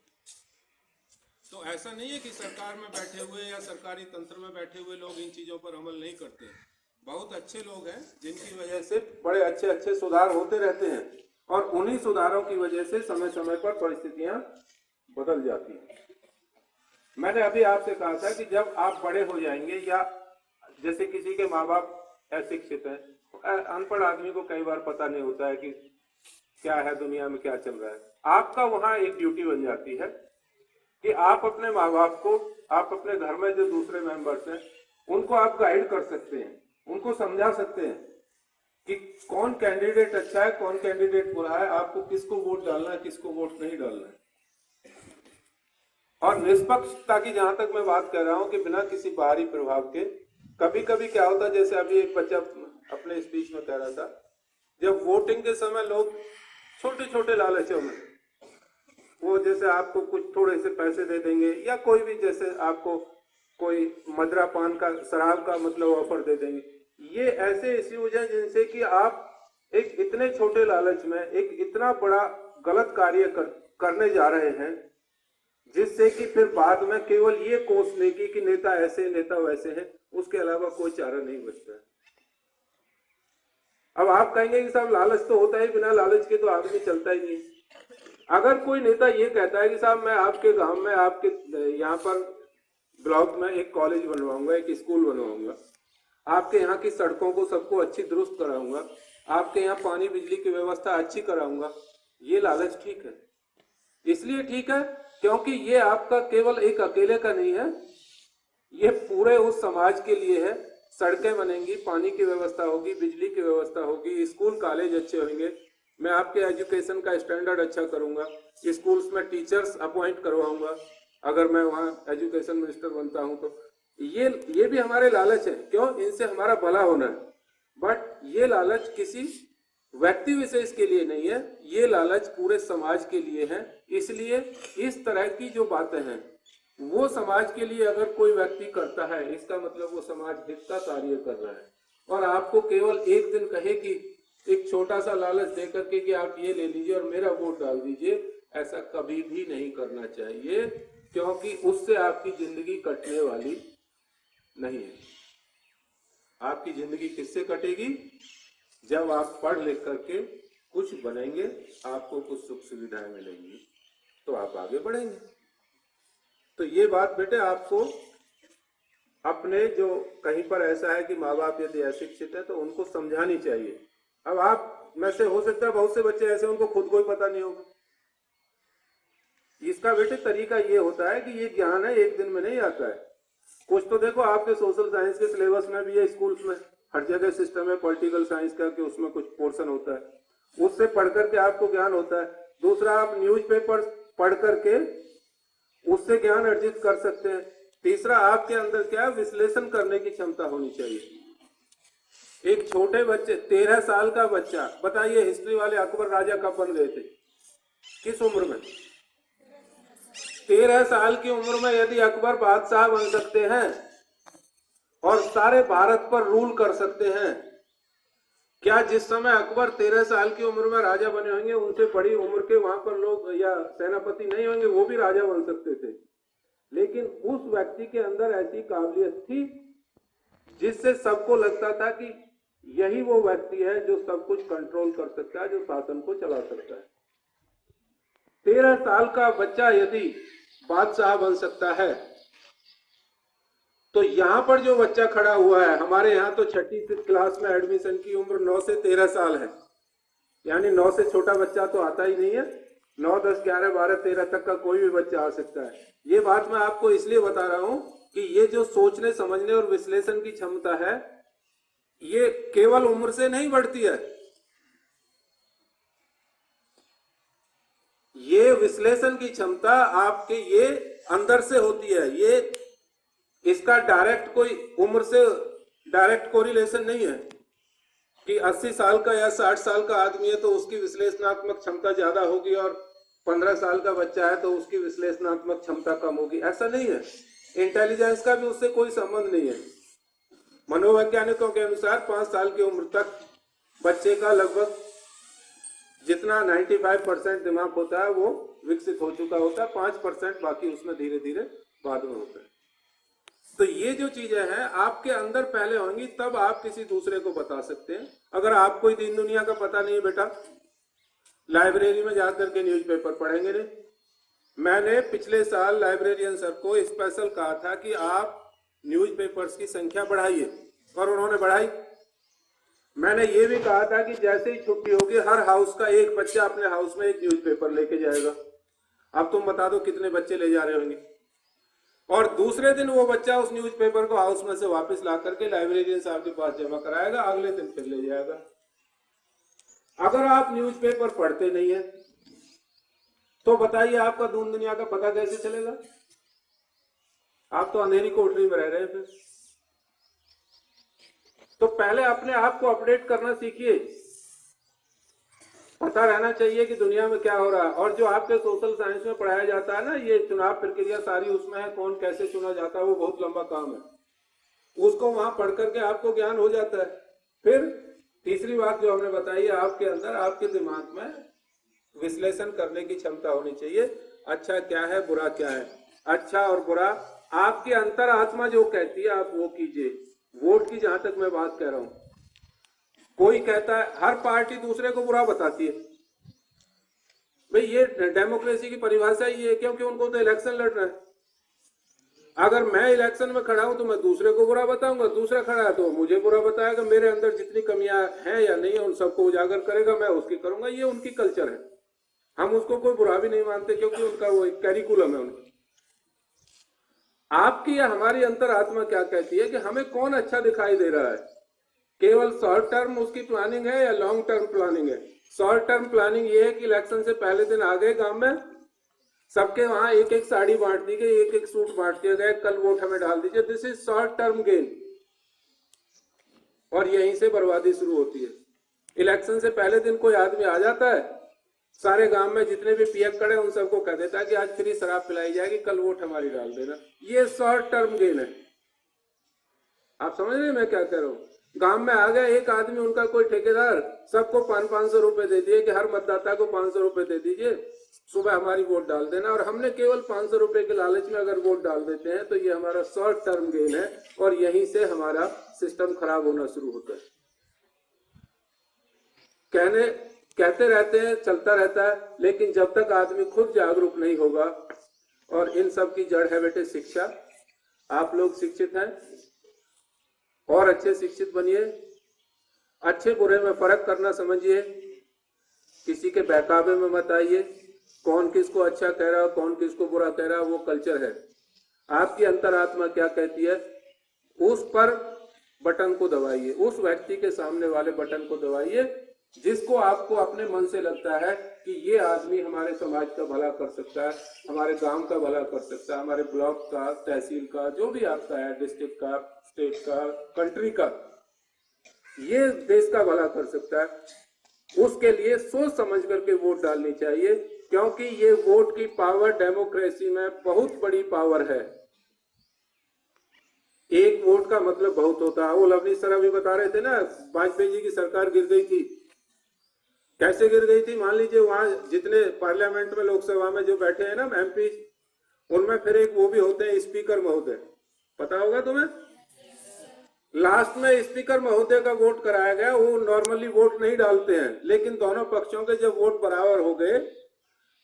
तो ऐसा नहीं है कि सरकार में बैठे हुए या सरकारी तंत्र में बैठे हुए लोग इन चीजों पर अमल नहीं करते। बहुत अच्छे लोग हैं जिनकी वजह से बड़े अच्छे अच्छे सुधार होते रहते हैं, और उन्हीं सुधारों की वजह से समय समय पर परिस्थितियां बदल जाती हैं। मैंने अभी आपसे कहा था कि जब आप बड़े हो जाएंगे, या जैसे किसी के माँ बाप अशिक्षित हैं, अनपढ़ आदमी को कई बार पता नहीं होता है कि क्या है दुनिया में, क्या चल रहा है। आपका वहां एक ड्यूटी बन जाती है कि आप अपने माँ बाप को, आप अपने घर में जो दूसरे मेंबर्स हैं उनको आप गाइड कर सकते हैं, उनको समझा सकते हैं कि कौन कैंडिडेट अच्छा है, कौन कैंडिडेट बुरा है, आपको किसको वोट डालना है, किसको वोट नहीं डालना है। और निष्पक्षता की जहां तक मैं बात कर रहा हूं कि बिना किसी बाहरी प्रभाव के, कभी कभी क्या होता है, जैसे अभी एक बच्चा अपने स्पीच में कह रहा था, जब वोटिंग के समय लोग छोटे छोटे लालचों में, वो जैसे आपको कुछ थोड़े से पैसे दे देंगे, या कोई भी जैसे आपको कोई मदरा पान का, शराब का मतलब ऑफर दे देंगे। ये ऐसे इश्यूज हैं जिनसे कि आप एक इतने छोटे लालच में एक इतना बड़ा गलत कार्य करने जा रहे हैं, जिससे कि फिर बाद में केवल ये कोसने की नेता ऐसे नेता वैसे हैं, उसके अलावा कोई चारा नहीं बचता है। अब आप कहेंगे कि साहब लालच तो होता है, बिना लालच के तो आदमी चलता ही नहीं। अगर कोई नेता ये कहता है कि साहब मैं आपके गांव में, आपके यहाँ पर ब्लॉक में एक कॉलेज बनवाऊंगा, एक स्कूल बनवाऊंगा, आपके यहाँ की सड़कों को सबको अच्छी दुरुस्त कराऊंगा, आपके यहाँ पानी बिजली की व्यवस्था अच्छी कराऊंगा, ये लालच ठीक है। इसलिए ठीक है क्योंकि ये आपका केवल एक अकेले का नहीं है, ये पूरे उस समाज के लिए है। सड़कें बनेंगी, पानी की व्यवस्था होगी, बिजली की व्यवस्था होगी, स्कूल कॉलेज अच्छे होंगे, मैं आपके एजुकेशन का स्टैंडर्ड अच्छा करूंगा, स्कूल्स में टीचर्स अपॉइंट करवाऊंगा अगर मैं वहाँ एजुकेशन मिनिस्टर बनता हूं तो। ये भी हमारे लालच है, क्यों? इनसे हमारा भला होना है। बट ये लालच किसी व्यक्ति विशेष के लिए नहीं है, ये लालच पूरे समाज के लिए है। इसलिए इस तरह की जो बातें हैं वो समाज के लिए अगर कोई व्यक्ति करता है, इसका मतलब वो समाज हित का कार्य कर रहा है। और आपको केवल एक दिन कहे कि एक छोटा सा लालच देकर के कि आप ये ले लीजिए और मेरा वोट डाल दीजिए, ऐसा कभी भी नहीं करना चाहिए, क्योंकि उससे आपकी जिंदगी कटने वाली नहीं है। आपकी जिंदगी किससे कटेगी? जब आप पढ़ लिख करके कुछ बनेंगे, आपको कुछ सुख सुविधाएं मिलेंगी, तो आप आगे बढ़ेंगे। तो ये बात बेटे आपको अपने, जो कहीं पर ऐसा है कि माँ बाप यदि अशिक्षित है तो उनको समझानी चाहिए। अब आप में से हो सकता है बहुत से बच्चे ऐसे उनको खुद को ही पता नहीं होगा। इसका बेटे तरीका ये होता है कि ये ज्ञान है, एक दिन में नहीं आता है। कुछ तो देखो आपके सोशल साइंस के सिलेबस में भी है, स्कूल्स में हर जगह सिस्टम है पॉलिटिकल साइंस का कि उसमें कुछ पोर्शन होता है, उससे पढ़ करके आपको ज्ञान होता है। दूसरा, आप न्यूज़पेपर पढ़ करके उससे ज्ञान अर्जित कर सकते हैं। तीसरा, आपके अंदर क्या है, विश्लेषण करने की क्षमता होनी चाहिए। एक छोटे बच्चे, 13 साल का बच्चा, बताइए हिस्ट्री वाले अकबर राजा कब बन गए थे, किस उम्र में? 13 साल की उम्र में यदि अकबर बादशाह बन सकते हैं और सारे भारत पर रूल कर सकते हैं, क्या जिस समय अकबर 13 साल की उम्र में राजा बने होंगे, उनसे बड़ी उम्र के वहां पर लोग या सेनापति नहीं होंगे, वो भी राजा बन सकते थे? लेकिन उस व्यक्ति के अंदर ऐसी काबिलियत थी जिससे सबको लगता था कि यही वो व्यक्ति है जो सब कुछ कंट्रोल कर सकता है, जो शासन को चला सकता है। 13 साल का बच्चा यदि बादशाह बन सकता है, तो यहाँ पर जो बच्चा खड़ा हुआ है, हमारे यहाँ तो 6ठी क्लास में एडमिशन की उम्र 9 से 13 साल है, यानी 9 से छोटा बच्चा तो आता ही नहीं है। 9, 10, 11, 12, 13 तक का कोई भी बच्चा आ सकता है। ये बात मैं आपको इसलिए बता रहा हूं कि ये जो सोचने समझने और विश्लेषण की क्षमता है, ये केवल उम्र से नहीं बढ़ती है। ये विश्लेषण की क्षमता आपके ये अंदर से होती है। ये इसका डायरेक्ट कोई उम्र से डायरेक्ट कोरिलेशन नहीं है कि 80 साल का या 60 साल का आदमी है तो उसकी विश्लेषणात्मक क्षमता ज्यादा होगी और 15 साल का बच्चा है तो उसकी विश्लेषणात्मक क्षमता कम होगी, ऐसा नहीं है। इंटेलिजेंस का भी उससे कोई संबंध नहीं है। मनोवैज्ञानिकों के अनुसार 5 साल की उम्र तक बच्चे का लगभग जितना 95% दिमाग होता है वो विकसित हो चुका होता है, 5% बाकी उसमें धीरे धीरे बाद में होता है। तो ये जो चीजें हैं आपके अंदर पहले होंगी, तब आप किसी दूसरे को बता सकते हैं। अगर आपको दीन दुनिया का पता नहीं है बेटा, लाइब्रेरी में जाकर के न्यूज़पेपर पढ़ेंगे नहीं। मैंने पिछले साल लाइब्रेरियन सर को स्पेशल कहा था कि आप न्यूज़पेपर्स की संख्या बढ़ाइए, और उन्होंने बढ़ाई। मैंने ये भी कहा था कि जैसे ही छुट्टी होगी हर हाउस का एक बच्चा अपने हाउस में एक न्यूज़पेपर लेके जाएगा। अब तुम बता दो कितने बच्चे ले जा रहे होंगे। और दूसरे दिन वो बच्चा उस न्यूज़पेपर को हाउस में से वापस ला करके लाइब्रेरियन साहब के पास जमा कराएगा, अगले दिन फिर ले जाएगा। अगर आप न्यूज़पेपर पढ़ते नहीं है तो बताइए आपका दून दुनिया का पता कैसे चलेगा? आप तो अंधेरी कोठरी में रह रहे हैं। फिर तो पहले अपने आप को अपडेट करना सीखिए। पता रहना चाहिए कि दुनिया में क्या हो रहा है। और जो आपके सोशल साइंस में पढ़ाया जाता है ना, ये चुनाव प्रक्रिया सारी उसमें है, कौन कैसे चुना जाता है, वो बहुत लंबा काम है, उसको वहां पढ़ करके आपको ज्ञान हो जाता है। फिर तीसरी बात जो हमने बताई है, आपके अंदर, आपके दिमाग में विश्लेषण करने की क्षमता होनी चाहिए। अच्छा क्या है, बुरा क्या है, अच्छा और बुरा आपकी अंतर आत्मा जो कहती है आप वो कीजिए। वोट की जहां तक मैं बात कह रहा हूं, कोई कहता है हर पार्टी दूसरे को बुरा बताती है, भाई ये डेमोक्रेसी की परिभाषा ही है, क्योंकि उनको तो इलेक्शन लड़ना है। अगर मैं इलेक्शन में खड़ा हूं तो मैं दूसरे को बुरा बताऊंगा, दूसरा खड़ा है तो मुझे बुरा बताएगा, मेरे अंदर जितनी कमियां हैं या नहीं है उन सबको उजागर करेगा, मैं उसकी करूंगा। ये उनकी कल्चर है, हम उसको कोई बुरा भी नहीं मानते, क्योंकि उनका वो एक कैरिकुलम है उनकी। आपकी या हमारी अंतर आत्मा क्या कहती है कि हमें कौन अच्छा दिखाई दे रहा है, केवल शॉर्ट टर्म उसकी प्लानिंग है या लॉन्ग टर्म प्लानिंग है। शॉर्ट टर्म प्लानिंग ये है कि इलेक्शन से पहले दिन आ गए गांव में, सबके वहां एक एक साड़ी बांट दी गई, एक एक सूट बांट दिया गया, कल वोट हमें डाल दीजिए। This is short term gain, और यहीं से बर्बादी शुरू होती है। इलेक्शन से पहले दिन कोई आदमी आ जाता है, सारे गांव में जितने भी पियक्कड़ हैं उन सबको कह देता है कि आज फ्री शराब पिलाई जाएगी, कल वोट हमारी डाल देना। ये शॉर्ट टर्म गेन है। आप समझ रहे हैं मैं क्या कह रहा हूँ? गांव में आ गया एक आदमी, उनका कोई ठेकेदार, सबको 500 रुपए दे दिए कि हर मतदाता को 500 रुपए दे दीजिए, सुबह हमारी वोट डाल देना। और हमने केवल 500 रुपए के लालच में अगर वोट डाल देते हैं तो ये हमारा शॉर्ट टर्म गेन है, और यहीं से हमारा सिस्टम खराब होना शुरू होता है। कहते रहते हैं, चलता रहता है, लेकिन जब तक आदमी खुद जागरूक नहीं होगा, और इन सब की जड़ है बेटे शिक्षा। आप लोग शिक्षित हैं और अच्छे शिक्षित बनिए, अच्छे बुरे में फर्क करना समझिए, किसी के बहकावे में मत आइए, कौन किसको अच्छा कह रहा, कौन किसको बुरा कह रहा, वो कल्चर है। आपकी अंतरात्मा क्या कहती है, उस पर बटन को दबाइए, उस व्यक्ति के सामने वाले बटन को दबाइए जिसको आपको अपने मन से लगता है कि ये आदमी हमारे समाज का भला कर सकता है, हमारे गांव का भला कर सकता है, हमारे ब्लॉक का, तहसील का, जो भी आपका है, डिस्ट्रिक्ट का, स्टेट का, कंट्री का, ये देश का भला कर सकता है। उसके लिए सोच समझ करके वोट डालनी चाहिए, क्योंकि ये वोट की पावर डेमोक्रेसी में बहुत बड़ी पावर है। एक वोट का मतलब बहुत होता है। वो लवली सर अभी बता रहे थे ना, वाजपेयी जी की सरकार गिर गई थी, कैसे गिर गई थी? मान लीजिए वहां जितने पार्लियामेंट में, लोकसभा में जो बैठे हैं ना एमपी, उनमें फिर एक वो भी होते हैं स्पीकर महोदय, पता होगा तुम्हें। लास्ट में स्पीकर महोदय का वोट कराया गया। वो नॉर्मली वोट नहीं डालते हैं, लेकिन दोनों पक्षों के जब वोट बराबर हो गए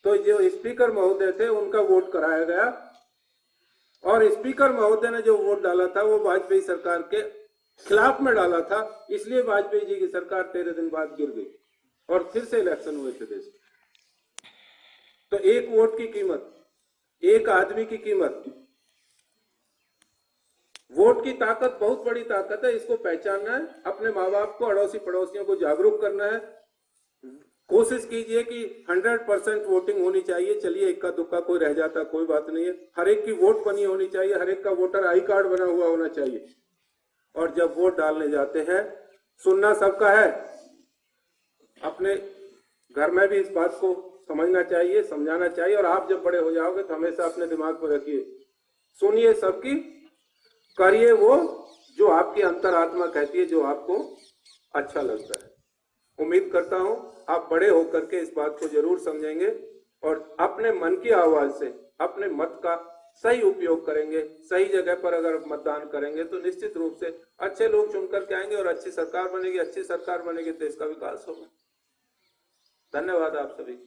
तो जो स्पीकर महोदय थे उनका वोट कराया गया, और स्पीकर महोदय ने जो वोट डाला था वो वाजपेयी सरकार के खिलाफ में डाला था, इसलिए वाजपेयी जी की सरकार 13 दिन बाद गिर गई और फिर से इलेक्शन हुए थे देश में। तो एक वोट की कीमत, एक आदमी की कीमत, वोट की ताकत बहुत बड़ी ताकत है। इसको पहचानना है, अपने माँ बाप को, अड़ोसी पड़ोसियों को जागरूक करना है। कोशिश कीजिए कि 100% वोटिंग होनी चाहिए। चलिए इक्का दुक्का कोई रह जाता कोई बात नहीं है, हर एक की वोट बनी होनी चाहिए, हर एक का वोटर आई कार्ड बना हुआ होना चाहिए। और जब वोट डालने जाते हैं, सुनना सबका है, अपने घर में भी इस बात को समझना चाहिए, समझाना चाहिए। और आप जब बड़े हो जाओगे तो हमेशा अपने दिमाग में रखिए, सुनिए सबकी, करिए वो जो आपकी अंतरात्मा कहती है, जो आपको अच्छा लगता है। उम्मीद करता हूं आप बड़े होकर के इस बात को जरूर समझेंगे और अपने मन की आवाज से अपने मत का सही उपयोग करेंगे। सही जगह पर अगर मतदान करेंगे तो निश्चित रूप से अच्छे लोग चुनकर के आएंगे और अच्छी सरकार बनेगी। अच्छी सरकार बनेगी, देश का विकास होगा। धन्यवाद आप सभी।